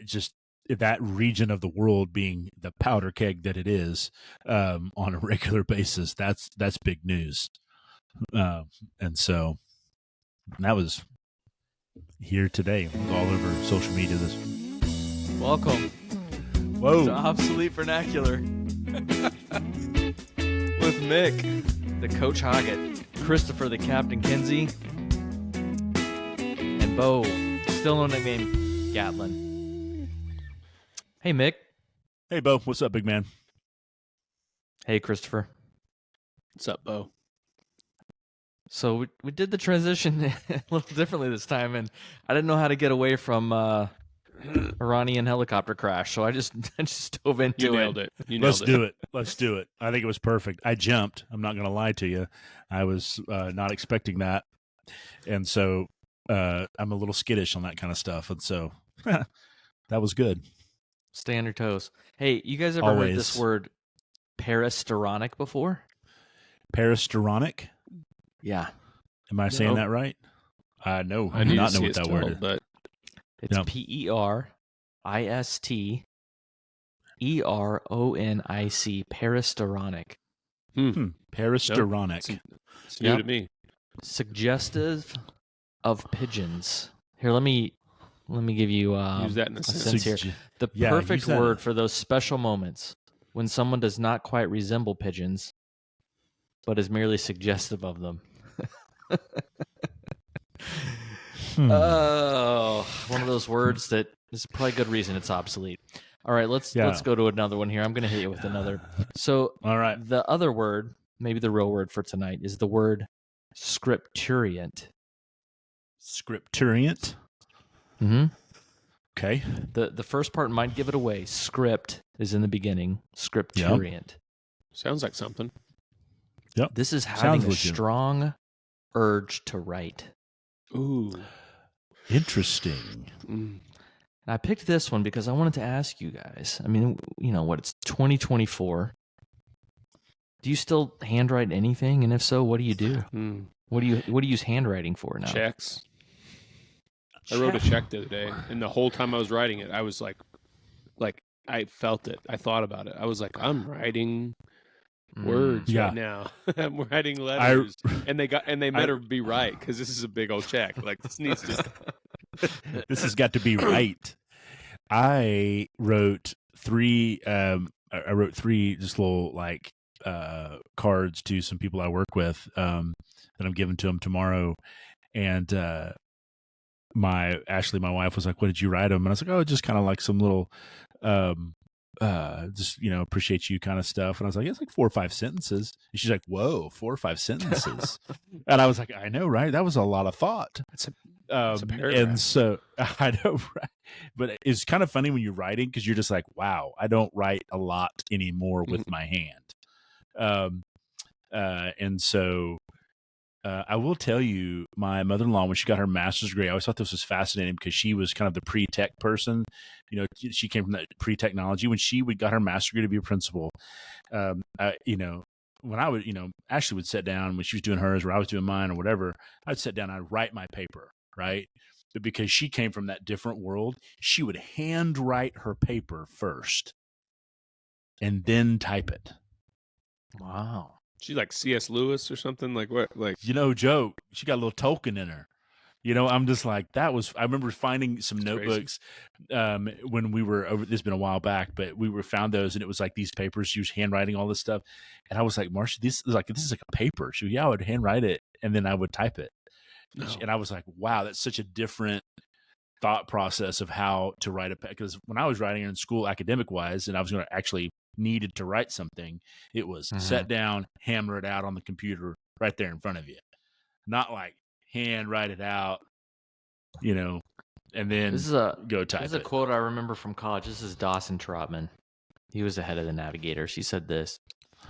Speaker 1: just that region of the world being the powder keg that it is on a regular basis, that's big news. And so that was here today. It was all over social media.
Speaker 3: Welcome.
Speaker 1: Whoa.
Speaker 3: To Obsolete Vernacular. With Mick, the Coach Hoggett, Christopher, the Captain Kinsey, and Beau, still no nickname, Gatlin. Hey, Mick.
Speaker 1: Hey, Beau. What's up, big man?
Speaker 3: Hey, Christopher.
Speaker 2: What's up, Beau?
Speaker 3: So we did the transition a little differently this time, and I didn't know how to get away from Iranian helicopter crash, so I just dove into
Speaker 2: it. You nailed it.
Speaker 1: Let's do it. I think it was perfect. I jumped. I'm not going to lie to you. I was not expecting that, and so I'm a little skittish on that kind of stuff, and so that was good.
Speaker 3: Stay on your toes. Hey, you guys ever heard this word perestoronic before?
Speaker 1: Perestoronic?
Speaker 3: Yeah.
Speaker 1: Am I saying that right? No,
Speaker 2: I
Speaker 1: do not know what that word is.
Speaker 3: But it's Perestoronic. Perestoronic.
Speaker 1: Perestoronic.
Speaker 2: It's new to me.
Speaker 3: Suggestive of pigeons. Here, let me give you
Speaker 2: use that in
Speaker 3: a sense here. The perfect word for those special moments when someone does not quite resemble pigeons, but is merely suggestive of them. Oh, one of those words that is probably good reason it's obsolete. All right, let's go to another one here. I'm going to hit you with another. So,
Speaker 1: all right,
Speaker 3: the other word, maybe the real word for tonight, is the word scripturient.
Speaker 1: Scripturient.
Speaker 3: Mm-hmm.
Speaker 1: Okay.
Speaker 3: The first part might give it away. Script is in the beginning. Scripturient.
Speaker 2: Yep. Sounds like something.
Speaker 1: Yep.
Speaker 3: This is having a strong urge to write.
Speaker 2: Ooh.
Speaker 1: Interesting.
Speaker 3: And I picked this one because I wanted to ask you guys. I mean, it's 2024. Do you still handwrite anything? And if so, what do you do? What do you use handwriting for now?
Speaker 2: Checks. I wrote a check the other day, and the whole time I was writing it, I was like I felt it. I thought about it. I was like, I'm writing words right now. I'm writing letters, and they better be right because this is a big old check. Like this needs to.
Speaker 1: This has got to be right. I wrote three. I wrote three just little cards to some people I work with that I'm giving to them tomorrow, and my wife was like, "What did you write them?" And I was like, "Oh, just kind of like some little." Just appreciate you kind of stuff. And I was like, it's like 4 or 5 sentences. And she's like, whoa, 4 or 5 sentences. And I was like, I know, right? That was a lot of thought.
Speaker 2: It's a paragraph.
Speaker 1: And so I know, right? But it's kind of funny when you're writing because you're just like, wow, I don't write a lot anymore with my hand. And so I will tell you, my mother-in-law, when she got her master's degree, I always thought this was fascinating because she was kind of the pre-tech person. She came from that pre-technology. When she got her master's degree to be a principal, when I would, Ashley would sit down when she was doing hers or I was doing mine or whatever, I'd sit down, I'd write my paper, right? But because she came from that different world, she would handwrite her paper first. and then type it.
Speaker 3: Wow.
Speaker 2: She's like C.S. Lewis or something. Like what? Like
Speaker 1: Joe, she got a little Tolkien in her. I'm just like, I remember finding some notebooks when we were over, this has been a while back, but we found those, and it was like these papers. She was handwriting all this stuff. And I was like, Marcia, this is like a paper. She goes, yeah, I would handwrite it, and then I would type it.
Speaker 2: No.
Speaker 1: And I was like, wow, that's such a different thought process of how to write because when I was writing in school, academic wise, and I was going to actually needed to write something, it was set down, hammer it out on the computer right there in front of you. Not like hand write it out, and then go type it.
Speaker 3: This is a quote I remember from college. This is Dawson Trotman. He was the head of the Navigator. She said this: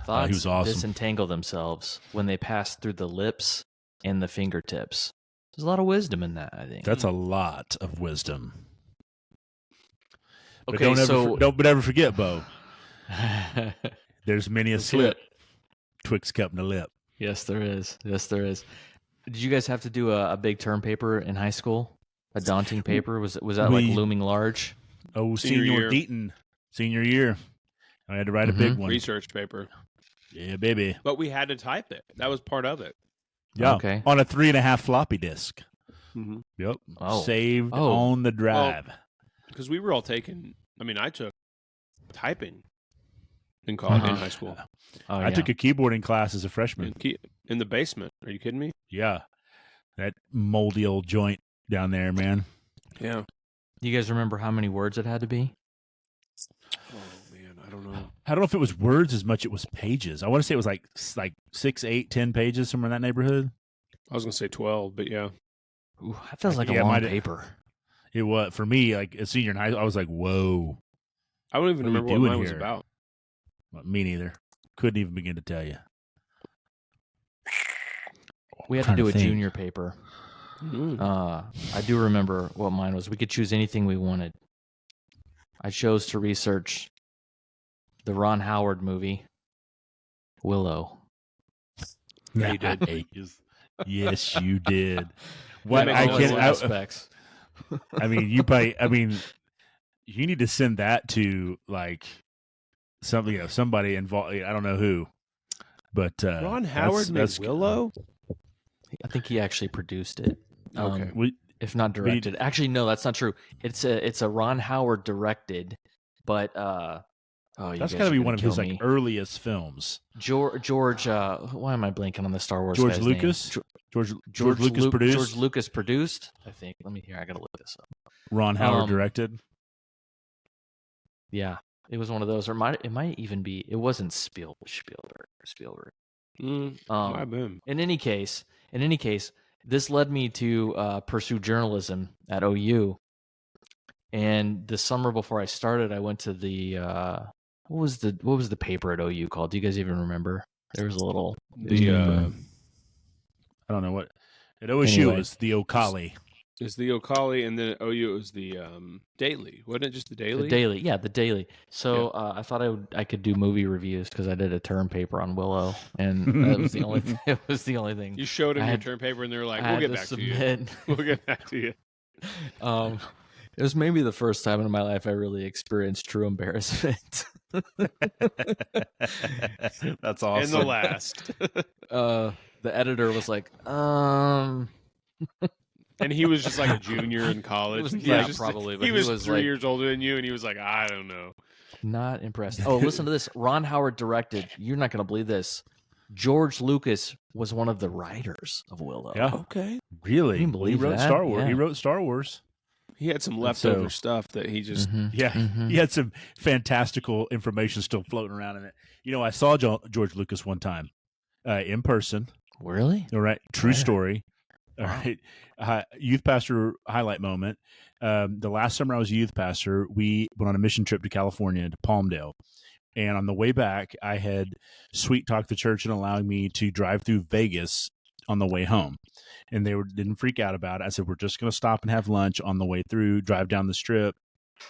Speaker 3: thoughts
Speaker 1: he was awesome.
Speaker 3: disentangle themselves when they pass through the lips and the fingertips. There's a lot of wisdom in that, I think.
Speaker 1: That's a lot of wisdom.
Speaker 3: Okay,
Speaker 1: But ever forget, Beau. There's many a slip. Twixt cup and a lip.
Speaker 3: Yes, there is. Yes, there is. Did you guys have to do a big term paper in high school? A daunting paper? Was that like looming large?
Speaker 1: Oh,
Speaker 2: Senior
Speaker 1: year. I had to write a big one.
Speaker 2: Research paper.
Speaker 1: Yeah, baby.
Speaker 2: But we had to type it. That was part of it.
Speaker 1: Yeah.
Speaker 3: Okay.
Speaker 1: On a 3.5 floppy disk.
Speaker 2: Mm-hmm.
Speaker 1: Yep.
Speaker 3: Oh.
Speaker 1: Saved on the drive.
Speaker 2: Because we were all taking. I mean, I took typing in college, in high school.
Speaker 1: I took a keyboarding class as a freshman.
Speaker 2: In the basement. Are you kidding me?
Speaker 1: Yeah. That moldy old joint down there, man.
Speaker 2: Yeah.
Speaker 3: Do you guys remember how many words it had to be?
Speaker 2: Oh, man. I don't know.
Speaker 1: I don't know if it was words as much it was pages. I want to say it was like 6, 8, 10 pages, somewhere in that neighborhood.
Speaker 2: I was going to say 12, but yeah.
Speaker 3: Ooh, that feels like a long paper.
Speaker 1: It was, for me, like a senior in high school, I was like, whoa.
Speaker 2: I don't even remember what mine was about.
Speaker 1: Well, me neither. Couldn't even begin to tell you.
Speaker 3: We had to do a junior paper.
Speaker 2: Mm.
Speaker 3: I do remember what mine was. We could choose anything we wanted. I chose to research the Ron Howard movie, Willow.
Speaker 2: Yeah, you did.
Speaker 1: Yes, you did.
Speaker 3: What aspects?
Speaker 1: I mean, you need to send that to like somebody involved. I don't know who, but
Speaker 2: Ron Howard made Willow.
Speaker 3: I think he actually produced it.
Speaker 2: Okay,
Speaker 3: if not directed. Actually, no, that's not true. It's a Ron Howard directed, but
Speaker 1: that's got to be one of his like earliest films.
Speaker 3: George, why am I blanking on the Star Wars?
Speaker 1: George
Speaker 3: guy's
Speaker 1: Lucas.
Speaker 3: name?
Speaker 1: George Lucas produced.
Speaker 3: George Lucas produced. I think. Let me hear. I gotta look this up.
Speaker 1: Ron Howard directed.
Speaker 3: Yeah, it was one of those, or it might even be. It wasn't Spielberg. In any case, this led me to pursue journalism at OU. And the summer before I started, I went to the what was the paper at OU called? Do you guys even remember? There was a little
Speaker 1: I don't know what at OSU it was the Ocali.
Speaker 2: It's the Ocali, and then at OU it was the Daily. Wasn't it just the Daily?
Speaker 3: The Daily, yeah, the Daily. So I thought I could do movie reviews because I did a term paper on Willow, and that was the only thing. It was the only thing.
Speaker 2: You showed them your term paper, and they were like, "We'll get back to you. We'll get back to you."
Speaker 3: It was maybe the first time in my life I really experienced true embarrassment.
Speaker 1: That's awesome.
Speaker 2: And the last.
Speaker 3: The editor was like,
Speaker 2: And he was just like a junior in college.
Speaker 3: Probably. But
Speaker 2: he was 3 years older than you, and he was like, I don't know.
Speaker 3: Not impressed. Oh, listen to this. Ron Howard directed. You're not going to believe this. George Lucas was one of the writers of Willow.
Speaker 1: Yeah.
Speaker 2: Okay.
Speaker 1: Really?
Speaker 3: Can you believe
Speaker 1: he wrote
Speaker 3: that?
Speaker 1: Star Wars.
Speaker 3: Yeah.
Speaker 1: He wrote Star Wars.
Speaker 2: He had some leftover stuff that he just...
Speaker 1: He had some fantastical information still floating around in it. I saw George Lucas one time in person.
Speaker 3: Really?
Speaker 1: All right. True story. All right. Youth pastor highlight moment. The last summer I was a youth pastor, we went on a mission trip to California, to Palmdale. And on the way back, I had sweet talked the church and allowing me to drive through Vegas on the way home. And they didn't freak out about it. I said, we're just going to stop and have lunch on the way through, drive down the strip,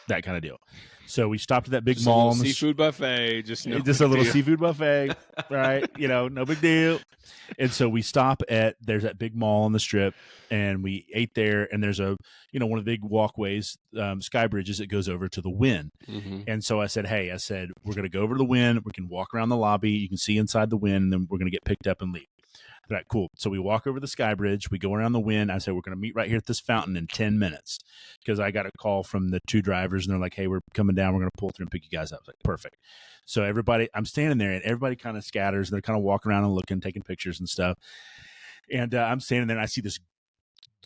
Speaker 1: that kind of deal. So we stopped at that big
Speaker 2: Just
Speaker 1: mall.
Speaker 2: a little seafood buffet. Just a
Speaker 1: little seafood buffet, right? No big deal. And so we stop there's that big mall on the Strip, and we ate there. And there's one of the big walkways, sky bridges that goes over to the Wynn.
Speaker 2: Mm-hmm.
Speaker 1: And so I said, we're going to go over to the Wynn. We can walk around the lobby. You can see inside the Wynn, and then we're going to get picked up and leave. Right, cool. So we walk over the sky bridge. We go around the Wynn. I said, we're going to meet right here at this fountain in 10 minutes because I got a call from the two drivers, and they're like, hey, we're coming down. We're going to pull through and pick you guys up. I was like, perfect. So I'm standing there, and everybody kind of scatters. And they're kind of walking around and looking, taking pictures and stuff. And I'm standing there, and I see this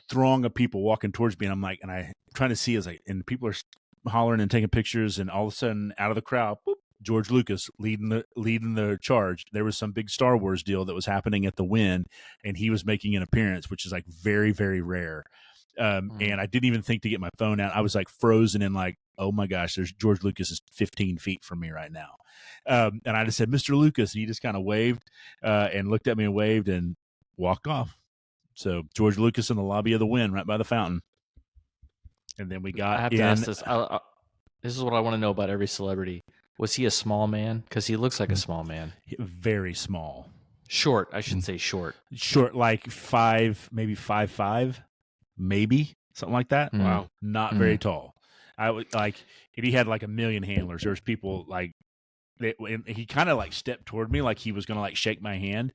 Speaker 1: throng of people walking towards me, and I'm trying to see, and people are hollering and taking pictures, and all of a sudden, out of the crowd, boop, George Lucas leading the charge. There was some big Star Wars deal that was happening at the Wynn, and he was making an appearance, which is very, very rare. And I didn't even think to get my phone out. I was frozen in oh my gosh, there's George Lucas is 15 feet from me right now. And I just said, Mr. Lucas, and he just kind of waved and looked at me and waved and walked off. So George Lucas in the lobby of the Wynn right by the fountain. And then we got
Speaker 3: I have to ask this. This is what I want to know about every celebrity. Was he a small man? Because he looks like a small man.
Speaker 1: Very small.
Speaker 3: Short, I should say short.
Speaker 1: Short, maybe 5'5", maybe something like that.
Speaker 2: Wow,
Speaker 1: not very tall. I would if he had a million handlers. There's people he kind of stepped toward me like he was gonna shake my hand,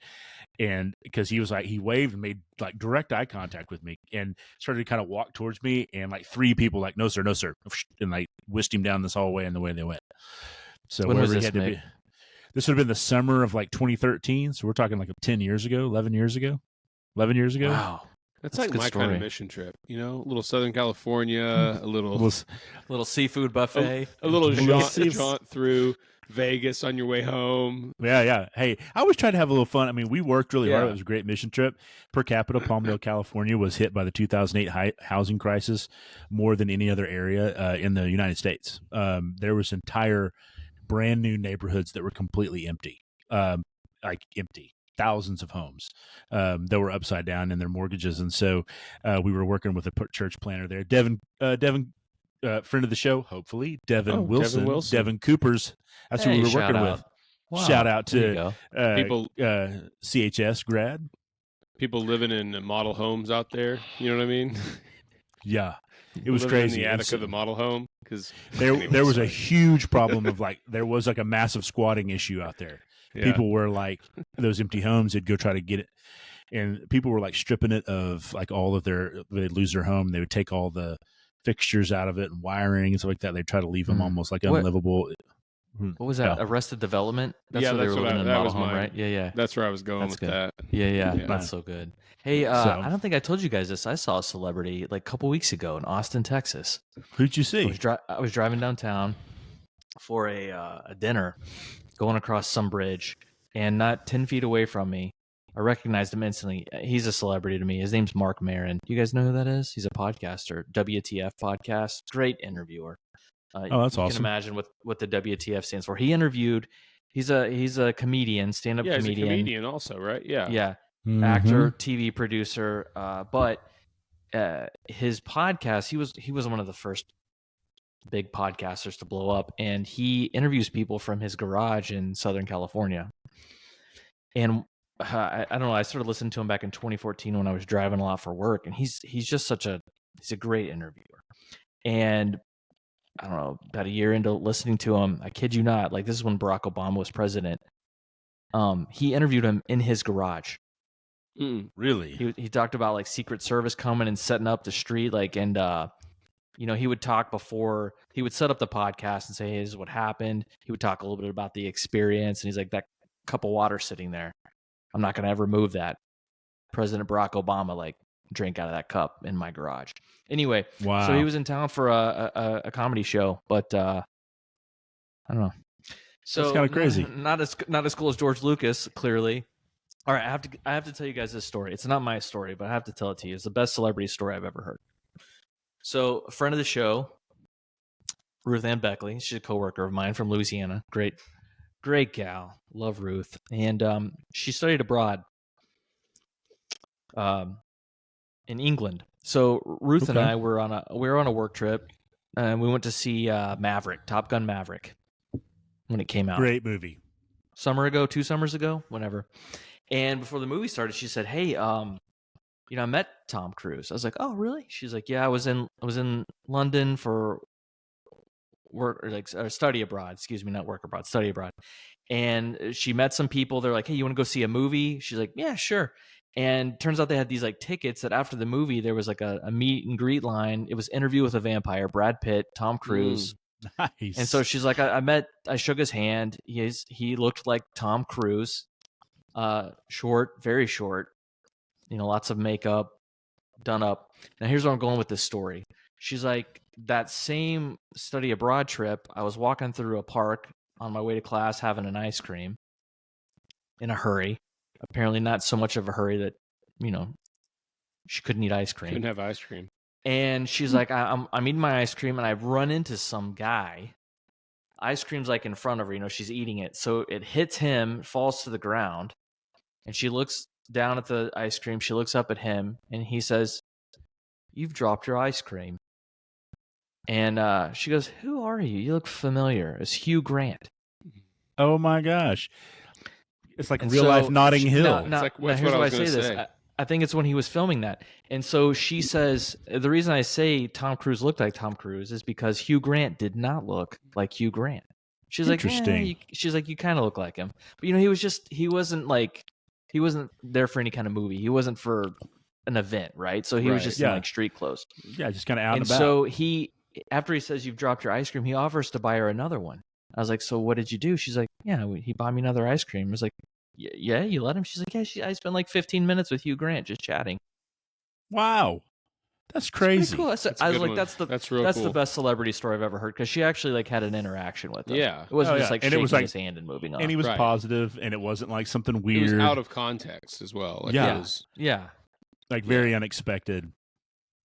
Speaker 1: and because he was he waved and made direct eye contact with me and started to kind of walk towards me, and three people no sir, and whisked him down this hallway and the way they went. So
Speaker 3: when was this?
Speaker 1: This would have been the summer of 2013. So we're talking 10 years ago, 11 years ago.
Speaker 3: Wow.
Speaker 2: That's my
Speaker 3: story.
Speaker 2: kind of mission trip. A little Southern California, a little
Speaker 3: seafood buffet,
Speaker 2: a little jaunt through Vegas on your way home.
Speaker 1: Yeah. Hey, I always try to have a little fun. I mean, we worked really hard. It was a great mission trip. Per capita, Palmdale, California was hit by the 2008 housing crisis more than any other area in the United States. There was entire brand new neighborhoods that were completely empty, empty. Thousands of homes that were upside down in their mortgages. And so we were working with a church planner there. Devin, friend of the show, hopefully. Devin Wilson. Devin Coopers. That's who we were working with. Wow. Shout out to
Speaker 2: people,
Speaker 1: CHS grad.
Speaker 2: People living in model homes out there. You know what I mean?
Speaker 1: Yeah. It was crazy.
Speaker 2: In the attic of the model home. Because
Speaker 1: there was a huge problem of there was a massive squatting issue out there. Yeah. People were those empty homes, they'd go try to get it. And people were stripping it of all of they'd lose their home. They would take all the fixtures out of it and wiring and stuff like that. They'd try to leave them almost unlivable.
Speaker 3: What was that? Yeah. Arrested Development? That's where they were living in the model home, right? Yeah.
Speaker 2: That's where I was going with that.
Speaker 3: Yeah. That's so good. Hey, I don't think I told you guys this. I saw a celebrity a couple weeks ago in Austin, Texas.
Speaker 1: Who'd you see?
Speaker 3: I was driving downtown for a dinner, going across some bridge, and not 10 feet away from me, I recognized him instantly. He's a celebrity to me. His name's Mark Maron. You guys know who that is? He's a podcaster, WTF podcast. Great interviewer.
Speaker 1: That's awesome.
Speaker 3: You can imagine what the WTF stands for. He interviewed. He's a comedian, stand-up comedian.
Speaker 2: He's a comedian also, right? Yeah.
Speaker 3: Yeah. Mm-hmm. Actor, TV producer. But his podcast, he was one of the first big podcasters to blow up, and he interviews people from his garage in Southern California. And I don't know, I started listening to him back in 2014 when I was driving a lot for work, and he's just he's a great interviewer. And I don't know, about a year into listening to him, I kid you not, this is when Barack Obama was president. He interviewed him in his garage.
Speaker 1: Really?
Speaker 3: He talked about Secret Service coming and setting up the street, he would talk before he would set up the podcast and say, hey, this is what happened. He would talk a little bit about the experience. And he's like, that cup of water sitting there, I'm not going to ever move that. President Barack Obama, drank out of that cup in my garage. Anyway,
Speaker 1: wow.
Speaker 3: So he was in town for a comedy show, but I don't know. So
Speaker 1: it's kind of crazy.
Speaker 3: Not as cool as George Lucas, clearly. All right, I have to tell you guys this story. It's not my story, but I have to tell it to you. It's the best celebrity story I've ever heard. So, a friend of the show, Ruth Ann Beckley, she's a coworker of mine from Louisiana. Great gal. Love Ruth. And she studied abroad in England. So Ruth and I were on a work trip, we went to see Maverick, Top Gun Maverick, when it came out.
Speaker 1: Great movie.
Speaker 3: 2 summers ago, whenever. And before the movie started, she said, "Hey, I met Tom Cruise." I was like, "Oh, really?" She's like, "Yeah, I was in London for work, or study abroad. Excuse me, not work abroad, study abroad." And she met some people. They're like, "Hey, you want to go see a movie?" She's like, "Yeah, sure." And turns out they had these like tickets that after the movie there was like a meet and greet line. It was Interview with a Vampire, Brad Pitt, Tom Cruise.
Speaker 1: Nice.
Speaker 3: And so she's like, I shook his hand. He looked like Tom Cruise, short, very short, lots of makeup, done up. Now here's where I'm going with this story. She's like, that same study abroad trip, I was walking through a park on my way to class, having an ice cream in a hurry. Apparently not so much of a hurry that, she couldn't eat ice cream.
Speaker 2: Couldn't have ice cream.
Speaker 3: And she's like, I'm eating my ice cream, and I've run into some guy. Ice cream's like in front of her, she's eating it. So it hits him, falls to the ground, and she looks down at the ice cream. She looks up at him, and he says, "You've dropped your ice cream." And she goes, "Who are you? You look familiar." It's Hugh Grant.
Speaker 1: Oh my gosh. It's like real life Notting Hill.
Speaker 3: Now,
Speaker 2: it's like,
Speaker 3: here's why I say this. I think it's when he was filming that. And so she says, the reason I say Tom Cruise looked like Tom Cruise is because Hugh Grant did not look like Hugh Grant. She's like,
Speaker 1: interesting.
Speaker 3: She's like, you kind of look like him. But, he wasn't there for any kind of movie. He wasn't for an event, right? So he was just in like street clothes.
Speaker 1: Yeah, just kind of out and
Speaker 3: about. And so after he says, "You've dropped your ice cream," he offers to buy her another one. I was like, "So what did you do?" She's like, "Yeah, he bought me another ice cream." I was like, "Yeah, you let him?" She's like, "Yeah, I spent like 15 minutes with Hugh Grant just chatting."
Speaker 1: Wow. That's crazy.
Speaker 3: Cool. I was like, that's
Speaker 2: cool.
Speaker 3: The best celebrity story I've ever heard, because she actually like had an interaction with him.
Speaker 2: Yeah.
Speaker 3: It wasn't just like shaking his hand and moving on.
Speaker 1: And he was positive, and it wasn't like something weird.
Speaker 2: It was out of context as well. Like,
Speaker 3: yeah.
Speaker 1: Like very unexpected.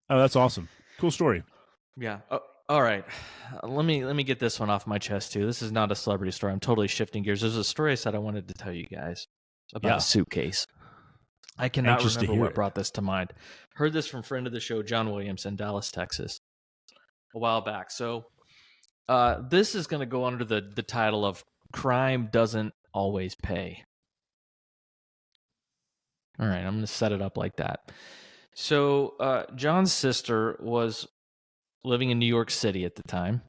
Speaker 1: Oh, that's awesome. Cool story.
Speaker 3: Yeah. Oh, all right. Let me get this one off my chest too. This is not a celebrity story. I'm totally shifting gears. There's a story I said I wanted to tell you guys about a suitcase. I cannot remember what brought this to mind. Heard this from friend of the show, John Williams, in Dallas, Texas, a while back. So this is going to go under the title of "Crime Doesn't Always Pay." All right, I'm going to set it up like that. So John's sister was living in New York City at the time,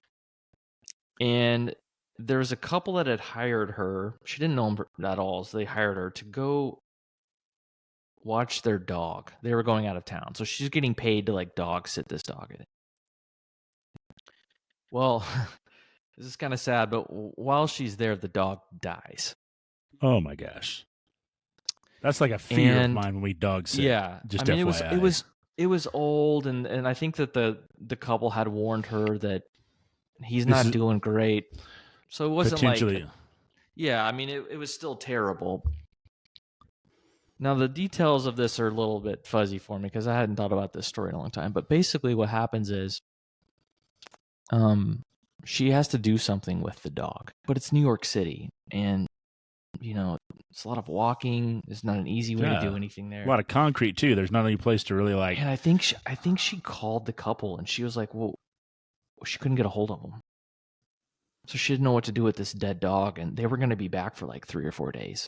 Speaker 3: and there was a couple that had hired her. She didn't know him at all, so they hired her to go watch their dog. They were going out of town, so she's getting paid to like dog sit this dog in it. Well, this is kind of sad, but while she's there, the dog dies.
Speaker 1: Oh my gosh, that's like a fear of mine when we dog sit.
Speaker 3: Yeah,
Speaker 1: just
Speaker 3: FYI. It was old, and I think that the couple had warned her that he's not doing great. So it wasn't like, it was still terrible. Now, the details of this are a little bit fuzzy for me because I hadn't thought about this story in a long time. But basically what happens is she has to do something with the dog. But it's New York City, and, it's a lot of walking. There's not an easy way to do anything there.
Speaker 1: A lot of concrete, too. There's not any place to really like...
Speaker 3: And I think she called the couple, and she was like, well, she couldn't get a hold of them. So she didn't know what to do with this dead dog, and they were going to be back for like 3 or 4 days.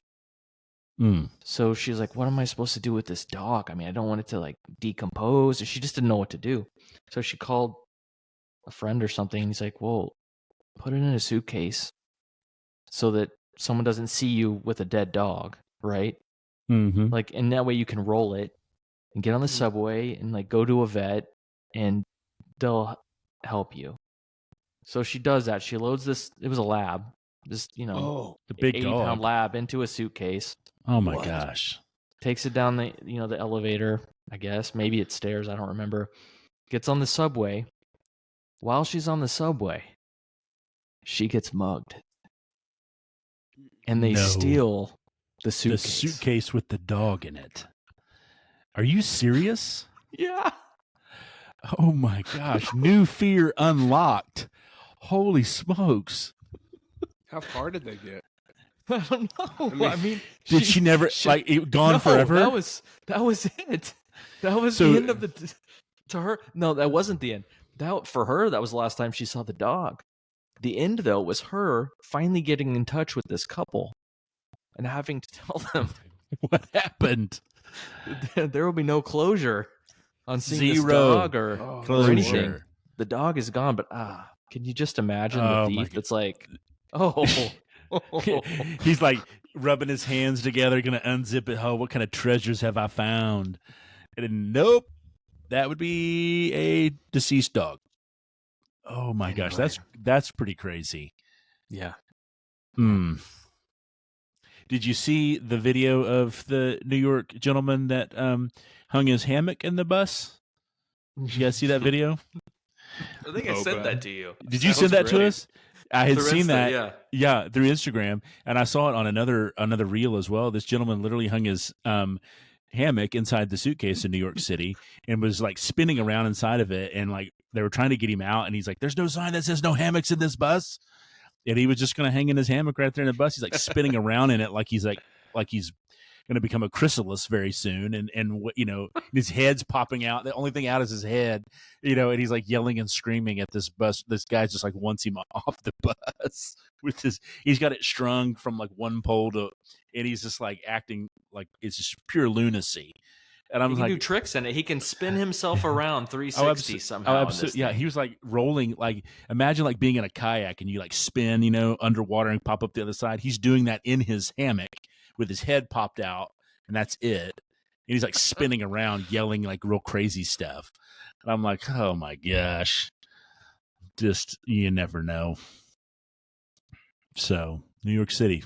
Speaker 3: So she's like, what am I supposed to do with this dog? I mean, I don't want it to like decompose. She just didn't know what to do. So she called a friend or something, and he's like, well, put it in a suitcase so that someone doesn't see you with a dead dog, right?
Speaker 1: Mm-hmm.
Speaker 3: Like, and that way you can roll it and get on the subway and like go to a vet, and they'll help you. So she does that. She loads this, it was a lab, this,
Speaker 1: the big
Speaker 3: 80-pound lab into a suitcase.
Speaker 1: Oh my gosh.
Speaker 3: Takes it down the, the elevator, I guess. Maybe it's stairs, I don't remember. Gets on the subway. While she's on the subway, she gets mugged. And they steal the suitcase.
Speaker 1: The suitcase with the dog in it. Are you serious?
Speaker 3: Yeah.
Speaker 1: Oh my gosh. New fear unlocked. Holy smokes.
Speaker 2: How far did they get?
Speaker 3: I don't know. I mean,
Speaker 1: did she never gone forever?
Speaker 3: That was it. That was the end of to her. No, that wasn't the end. for her, that was the last time she saw the dog. The end, though, was her finally getting in touch with this couple and having to tell them
Speaker 1: what happened.
Speaker 3: There will be no closure on seeing this
Speaker 1: Zero
Speaker 3: dog or anything. The dog is gone, but can you just imagine the thief that's like,
Speaker 1: he's like rubbing his hands together, gonna unzip it. Oh, what kind of treasures have I found? And then, nope, that would be a deceased dog. Oh my gosh, that's pretty crazy.
Speaker 3: Yeah.
Speaker 1: Did you see the video of the New York gentleman that hung his hammock in the bus? Did you guys see that video?
Speaker 3: I think I sent that to you.
Speaker 1: Did you send that to us? I had seen that.
Speaker 3: Yeah,
Speaker 1: through Instagram, and I saw it on another reel as well. This gentleman literally hung his hammock inside the suitcase in New York City and was like spinning around inside of it, and like they were trying to get him out, and he's like, "There's no sign that says no hammocks in this bus," and he was just going to hang in his hammock right there in the bus. He's like spinning around in it like he's going to become a chrysalis very soon, and you know, his head's popping out. The only thing out is his head, you know, and he's like yelling and screaming at this bus. This guy just like wants him off the bus with his. He's got it strung from like one pole to, and he's just like acting like it's just pure lunacy. And I'm
Speaker 3: he can
Speaker 1: like,
Speaker 3: do tricks in it. He can spin himself around 360 somehow.
Speaker 1: Absolutely. Yeah, he was like rolling. Like imagine like being in a kayak and you like spin, you know, underwater and pop up the other side. He's doing that in his hammock with his head popped out, and that's it. And he's like spinning around, yelling like real crazy stuff. And I'm like, oh my gosh, just you never know. So New York City,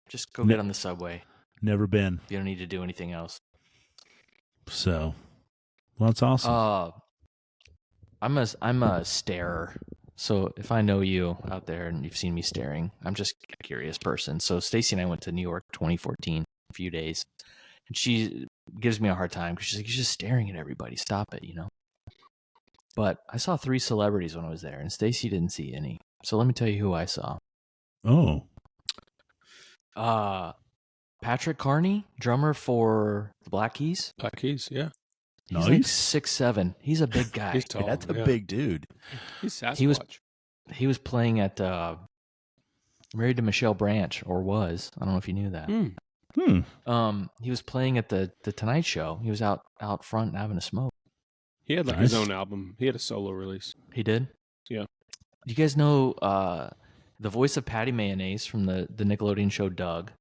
Speaker 3: just go get on the subway.
Speaker 1: Never been.
Speaker 3: You don't need to do anything else.
Speaker 1: So, well, that's awesome.
Speaker 3: I'm a starer. So if I know you out there and you've seen me staring, I'm just a curious person. So Stacy and I went to New York 2014, a few days, and she gives me a hard time because she's like, "You're just staring at everybody. Stop it," you know. But I saw 3 celebrities when I was there, and Stacy didn't see any. So let me tell you who I saw.
Speaker 1: Oh.
Speaker 3: Patrick Carney, drummer for the Black Keys.
Speaker 2: Black Keys, yeah.
Speaker 3: He's like 6'7". He's a big guy.
Speaker 2: He's tall.
Speaker 1: That's a big dude.
Speaker 2: He's Sasquatch.
Speaker 3: He was playing at Married to Michelle Branch, or was. I don't know if you knew that. He was playing at the Tonight Show. He was out front having a smoke.
Speaker 2: He had like his own album. He had a solo release.
Speaker 3: He did?
Speaker 2: Yeah.
Speaker 3: Do you guys know the voice of Patty Mayonnaise from the Nickelodeon show Doug?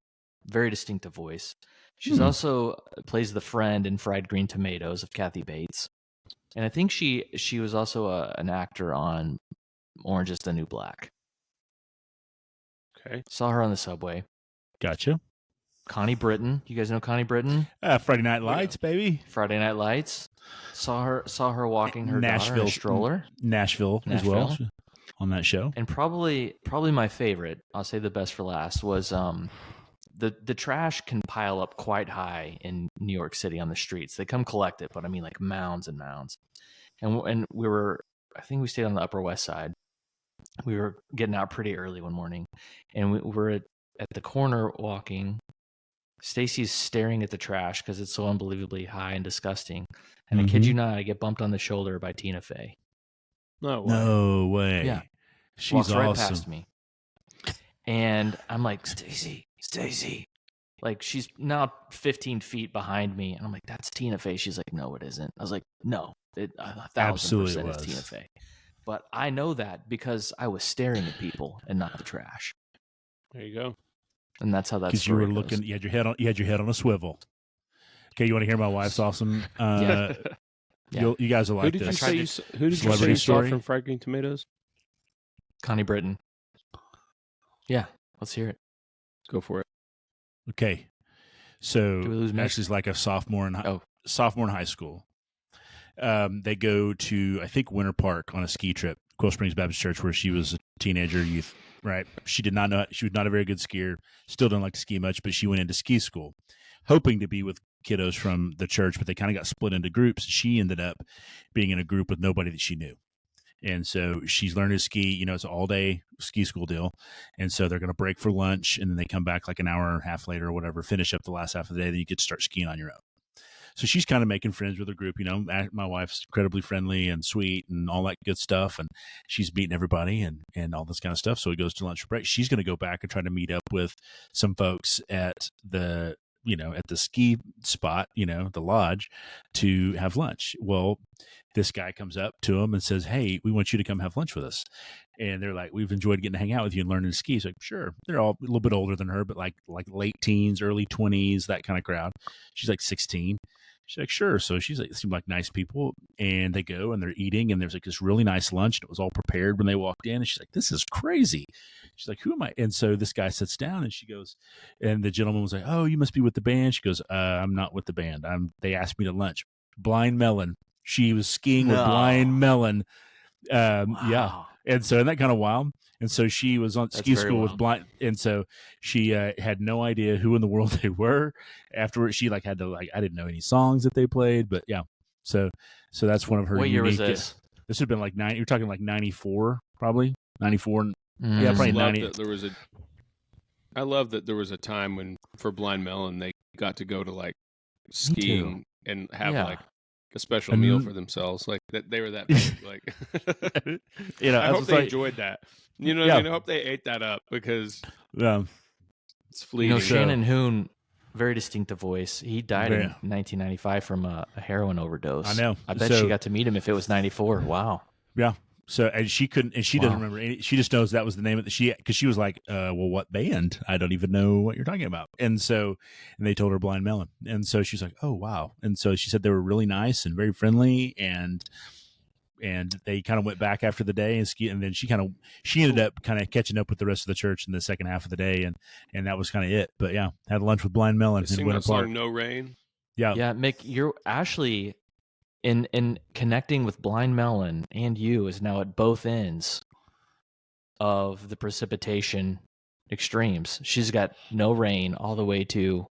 Speaker 3: Very distinctive voice. She's also plays the friend in Fried Green Tomatoes of Kathy Bates. And I think she was also an actor on Orange is the New Black.
Speaker 2: Okay.
Speaker 3: Saw her on the subway.
Speaker 1: Gotcha.
Speaker 3: Connie Britton. You guys know Connie Britton?
Speaker 1: Friday Night Lights, baby.
Speaker 3: Friday Night Lights. Saw her walking her daughter in a stroller.
Speaker 1: Nashville as well on that show.
Speaker 3: And probably my favorite, I'll say the best for last, was the trash can pile up quite high in New York City on the streets. They come collect it, but I mean like mounds and mounds. And we were, I think we stayed on the Upper West Side. We were getting out pretty early one morning, and we were at the corner walking. Stacy's staring at the trash because it's so unbelievably high and disgusting. And I kid you not, I get bumped on the shoulder by Tina Fey.
Speaker 1: No way.
Speaker 3: Yeah.
Speaker 1: She's
Speaker 3: walks
Speaker 1: awesome.
Speaker 3: right past me. And I'm like, Stacy. Like, she's now 15 feet behind me. And I'm like, that's Tina Fey. She's like, no, it isn't. I was like, no, 1,000% is Tina Fey. But I know that because I was staring at people and not the trash.
Speaker 2: There you go.
Speaker 3: And that's how that
Speaker 1: because you were looking. You had your head on a swivel. Okay, you want to hear my wife's awesome?
Speaker 3: Yeah.
Speaker 1: You guys will like
Speaker 2: Who did
Speaker 1: this.
Speaker 2: you say you saw from Fried Green Tomatoes?
Speaker 3: Connie Britton. Yeah, let's hear it.
Speaker 2: Go for it.
Speaker 1: Okay, so
Speaker 3: Do we lose
Speaker 1: Ashley's like a sophomore in high school. They go to, I think, Winter Park on a ski trip, Coral Springs Baptist Church, where she was a teenager youth. Right, she was not a very good skier. Still didn't like to ski much, but she went into ski school, hoping to be with kiddos from the church. But they kind of got split into groups. She ended up being in a group with nobody that she knew. And so she's learning to ski, you know, it's an all-day ski school deal. And so they're going to break for lunch, and then they come back like an hour and a half later or whatever, finish up the last half of the day, then you get to start skiing on your own. So she's kind of making friends with her group. My wife's incredibly friendly and sweet and all that good stuff. And she's meeting everybody and all this kind of stuff. So he goes to lunch break. She's going to go back and try to meet up with some folks at the ski spot, the lodge, to have lunch. Well, this guy comes up to him and says, "Hey, we want you to come have lunch with us." And they're like, "We've enjoyed getting to hang out with you and learning to ski." He's like, "Sure." They're all a little bit older than her, but like late teens, early 20s, that kind of crowd. She's like 16. She's like, "Sure." So she's like, seem like nice people. And they go and they're eating, and there's like this really nice lunch. And it was all prepared when they walked in. And she's like, "This is crazy." She's like, "Who am I?" And so this guy sits down, and she goes, and the gentleman was like, "Oh, you must be with the band." She goes, "I'm not with the band. They asked me to lunch." Blind Melon. She was skiing with Blind Melon. Yeah.
Speaker 3: Wow.
Speaker 1: And so, isn't that kind of wild? And so she was on ski school with
Speaker 3: wild.
Speaker 1: Blind. And so she had no idea who in the world they were. Afterwards, she had to I didn't know any songs that they played, but yeah. So that's one of her.
Speaker 3: What year was this?
Speaker 1: This would have been like you're talking like 94, probably 94.
Speaker 3: Mm.
Speaker 1: Yeah, probably 90.
Speaker 2: I love that there was a time when for Blind Melon they got to go to like skiing and have like a special meal for themselves, like that they were that big. Like, I hope they enjoyed that. You know what I mean? I hope they ate that up because it's fleeting.
Speaker 3: Shannon Hoon, very distinctive voice. He died in 1995 from a heroin overdose.
Speaker 1: I know.
Speaker 3: I bet she got to meet him if it was 94. Wow.
Speaker 1: Yeah. So, and she couldn't, and she doesn't remember any, she just knows that was the name of because she was like, well, what band? I don't even know what you're talking about. And they told her Blind Melon. And so she's like, oh, wow. And so she said they were really nice and very friendly. And they kind of went back after the day and ski. And then she ended up kind of catching up with the rest of the church in the second half of the day. And that was kind of it. But yeah, had lunch with Blind Melon.
Speaker 2: Sing that song, No Rain.
Speaker 1: Yeah.
Speaker 3: Yeah. Mick, you're actually, in connecting with Blind Melon and you is now at both ends of the precipitation extremes. She's got no rain all the way to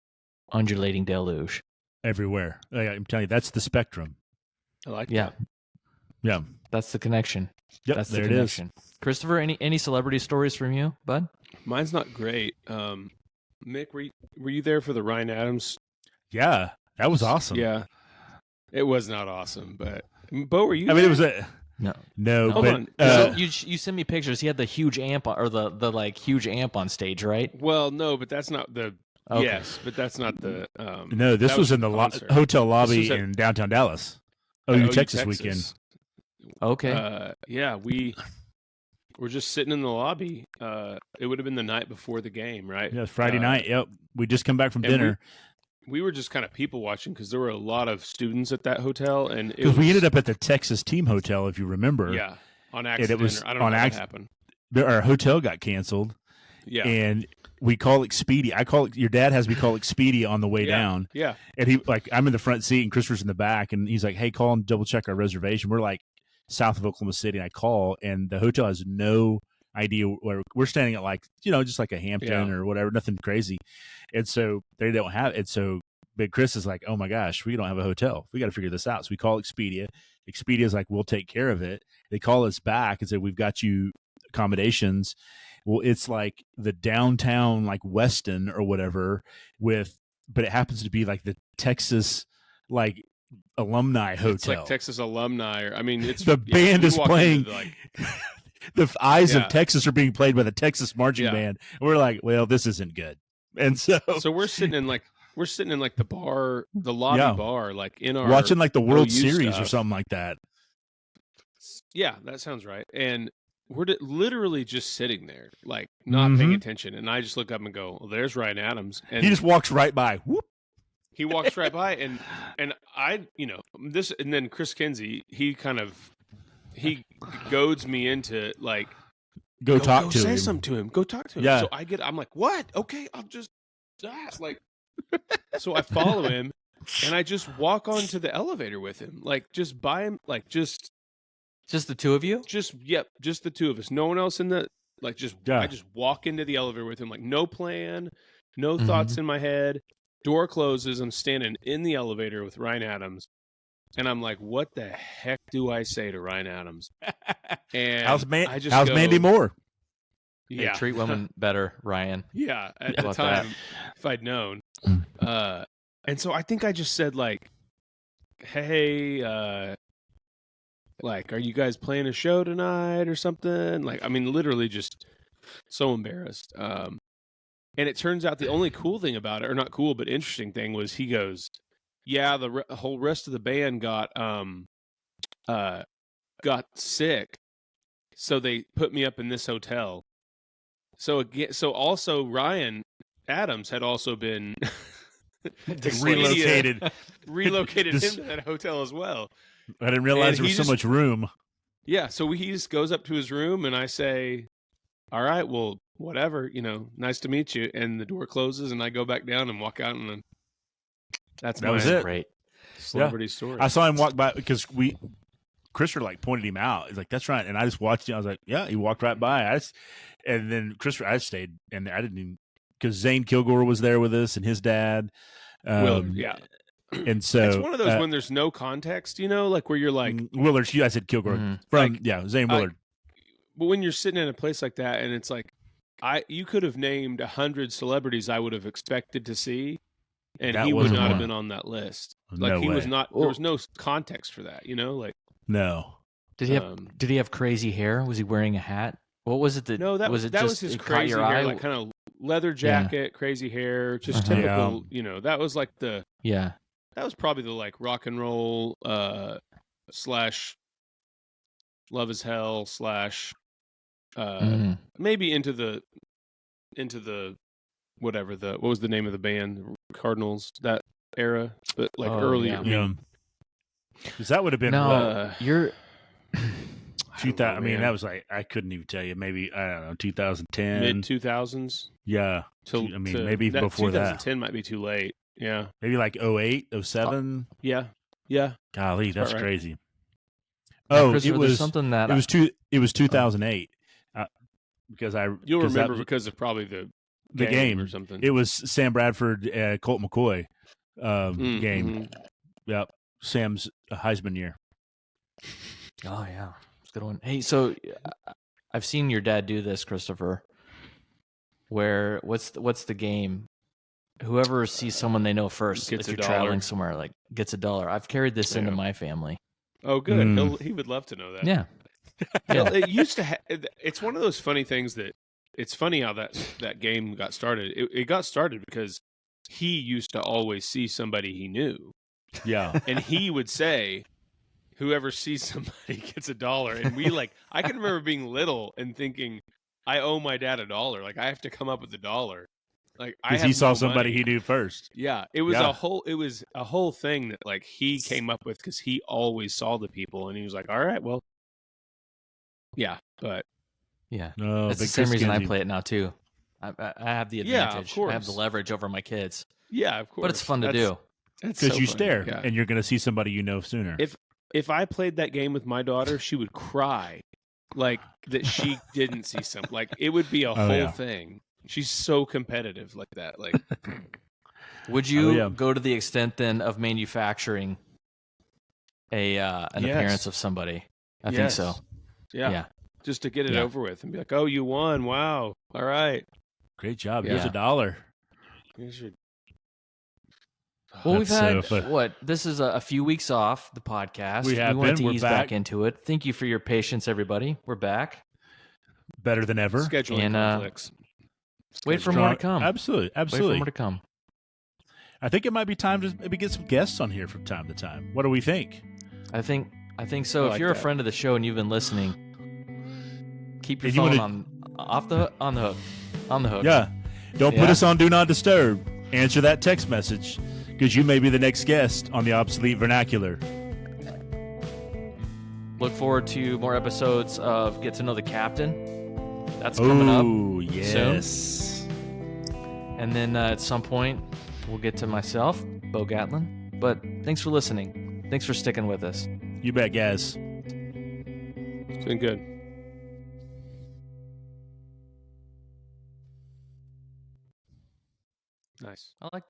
Speaker 3: undulating deluge.
Speaker 1: Everywhere. I'm telling you, that's the spectrum.
Speaker 2: I like that.
Speaker 1: Yeah.
Speaker 3: That's the connection.
Speaker 1: Yep,
Speaker 3: that's the
Speaker 1: there
Speaker 3: connection.
Speaker 1: It is.
Speaker 3: Christopher, any celebrity stories from you, bud?
Speaker 2: Mine's not great. Mick, were you there for the Ryan Adams?
Speaker 1: Yeah, that was awesome.
Speaker 2: Yeah. It was not awesome, but Beau, were you?
Speaker 1: I mean, it was
Speaker 3: no.
Speaker 1: Hold
Speaker 3: on. You send me pictures. He had the huge amp or the like huge amp on stage, right?
Speaker 2: Well, no, but that's not the. Okay. Yes, but that's not the.
Speaker 1: No, this was in the hotel lobby in downtown Dallas. OU Texas weekend.
Speaker 3: Okay.
Speaker 2: Yeah, we were just sitting in the lobby. It would have been the night before the game, right?
Speaker 1: Yeah, Friday night. Yep, we just come back from dinner.
Speaker 2: We were just kind of people watching because there were a lot of students at that hotel, and
Speaker 1: because we ended up at the Texas team hotel, if you remember.
Speaker 2: Yeah, on accident. I don't know how that happened.
Speaker 1: Our hotel got canceled.
Speaker 2: Yeah,
Speaker 1: and we call Expedia. Your dad has me call Expedia on the way down.
Speaker 2: Yeah,
Speaker 1: and I'm in the front seat and Christopher's in the back, and he's like, "Hey, call and double check our reservation." We're like south of Oklahoma City, and I call, and the hotel has no idea where we're standing at, like just like a Hampton or whatever, nothing crazy. And so they don't have it. So Big Chris is like, "Oh my gosh, we don't have a hotel. We got to figure this out." So we call Expedia. Expedia's like, "We'll take care of it." They call us back and say, "We've got you accommodations." Well, it's like the downtown, like Weston or whatever, but it happens to be like the Texas, like alumni hotel.
Speaker 2: It's like Texas alumni, or I mean, it's
Speaker 1: the band is playing. The Eyes of Texas are being played by the Texas marching band. And we're like, well, this isn't good. And so
Speaker 2: we're sitting in like the bar, the lobby bar, like in our
Speaker 1: watching like the World Series
Speaker 2: stuff.
Speaker 1: Or something like that.
Speaker 2: Yeah, that sounds right. And we're literally just sitting there, like not paying attention. And I just look up and go, "Well, there's Ryan Adams." And
Speaker 1: he just walks right by. Whoop.
Speaker 2: He walks right by, and I, this, and then Chris Kinsey, he he goads me into like,
Speaker 1: go talk to him.
Speaker 2: Say something to him. Go talk to him.
Speaker 1: Yeah.
Speaker 2: So I'm like, what? Okay, I'll just like. So I follow him, and I just walk onto the elevator with him, like just by him, like just
Speaker 3: the two of you.
Speaker 2: Just the two of us. No one else in the I just walk into the elevator with him, like no plan, no thoughts in my head. Door closes. I'm standing in the elevator with Ryan Adams. And I'm like, what the heck do I say to Ryan Adams? And
Speaker 1: how's Mandy Moore?
Speaker 3: Yeah, hey, treat women better, Ryan.
Speaker 2: Yeah, at the time, if I'd known. And so I think I just said like, hey, like, are you guys playing a show tonight or something? Like, I mean, literally just so embarrassed. And it turns out the only cool thing about it, or not cool, but interesting thing was he goes, yeah, the whole rest of the band got sick. So they put me up in this hotel. So again, so also Ryan Adams had also been
Speaker 1: relocated
Speaker 2: into that hotel as well.
Speaker 1: I didn't realize there was so much room.
Speaker 2: Yeah, so he just goes up to his room, and I say, all right, well, whatever, nice to meet you. And the door closes, and I go back down and walk out, and that
Speaker 1: was it.
Speaker 3: Great
Speaker 2: celebrity story.
Speaker 1: I saw him walk by because Christopher like pointed him out. He's like, "That's right," and I just watched him. I was like, "Yeah," he walked right by. And then Christopher, I stayed, and I didn't even because Zane Kilgore was there with us and his dad.
Speaker 2: Willard, yeah.
Speaker 1: And so
Speaker 2: it's one of those when there's no context, like where you're like
Speaker 1: Willard. I said Kilgore from Zane Willard.
Speaker 2: But when you're sitting in a place like that, and it's like, you could have named 100 celebrities I would have expected to see, and he would not have been on that list. Like
Speaker 1: no
Speaker 2: he
Speaker 1: way.
Speaker 2: was not. There was no context for that, like
Speaker 1: no.
Speaker 3: Did he have crazy hair? Was he wearing a hat? What was it that?
Speaker 2: No, that was his crazy hair, like kind of leather jacket, crazy hair, just typical. That was like the That was probably the like rock and roll / Love Is Hell / maybe into the whatever what was the name of the band, Cardinals, that era, but like earlier.
Speaker 1: Because that would have been
Speaker 3: you're
Speaker 1: 2000. I mean, that was like I couldn't even tell you. Maybe I don't know, 2010,
Speaker 2: mid 2000s.
Speaker 1: Yeah, maybe before
Speaker 2: 2010 might be too late. Yeah,
Speaker 1: maybe like 08, 07.
Speaker 2: Yeah.
Speaker 1: Golly, that's crazy.
Speaker 3: Now, it was something that
Speaker 1: it was 2008 because
Speaker 2: you'll remember because of probably the game or something.
Speaker 1: It was Sam Bradford, Colt McCoy game. Yep, Sam's Heisman year.
Speaker 3: Oh yeah, it's a good one. Hey, so I've seen your dad do this, Christopher. Where what's the game? Whoever sees someone they know first,
Speaker 2: gets
Speaker 3: if you're
Speaker 2: $1.
Speaker 3: Traveling somewhere, like gets $1. I've carried this into my family.
Speaker 2: Oh, good. He would love to know that.
Speaker 3: Yeah.
Speaker 2: It used to. It's one of those funny things that it's funny how that game got started. It got started because he used to always see somebody he knew.
Speaker 1: Yeah,
Speaker 2: and he would say, "Whoever sees somebody gets $1." And we I can remember being little and thinking, I owe my dad $1. Like I have to come up with $1. Like
Speaker 1: because he saw somebody he knew first.
Speaker 2: Yeah, it was a whole thing that like he came up with because he always saw the people, and he was like, "All right, well, yeah, but
Speaker 3: yeah, that's the same reason I play it now too. I have the advantage.
Speaker 2: Yeah, of course.
Speaker 3: I have the leverage over my kids.
Speaker 2: Yeah, of course.
Speaker 3: But it's fun to do
Speaker 1: because you stare and you're going to see somebody you know sooner.
Speaker 2: If I played that game with my daughter, she would cry like that she didn't see something. Like it would be a whole thing. She's so competitive like that. Like,
Speaker 3: would you go to the extent then of manufacturing an appearance of somebody? I think so.
Speaker 2: Yeah. Just to get it over with and be like, "Oh, you won! Wow! All right,
Speaker 1: great job. Here's $1.
Speaker 2: Here's your."
Speaker 3: Well, we've had this is a few weeks off the podcast. We wanted to ease back into it. Thank you for your patience, everybody. We're back,
Speaker 1: better than ever.
Speaker 2: Scheduling conflicts.
Speaker 3: Wait for more to come.
Speaker 1: Absolutely.
Speaker 3: Wait for more to come.
Speaker 1: I think it might be time to maybe get some guests on here from time to time. What do we think?
Speaker 3: I think so. If you're a friend of the show and you've been listening, keep your phone on the hook.
Speaker 1: Yeah. Don't put us on Do Not Disturb. Answer that text message because you may be the next guest on the Obsolete Vernacular.
Speaker 3: Look forward to more episodes of Get to Know the Captain. That's coming up.
Speaker 1: Oh, yes.
Speaker 3: Soon. And then at some point, we'll get to myself, Beau Gatlin. But thanks for listening. Thanks for sticking with us.
Speaker 1: You bet, guys.
Speaker 2: It's been good. Nice.
Speaker 3: I like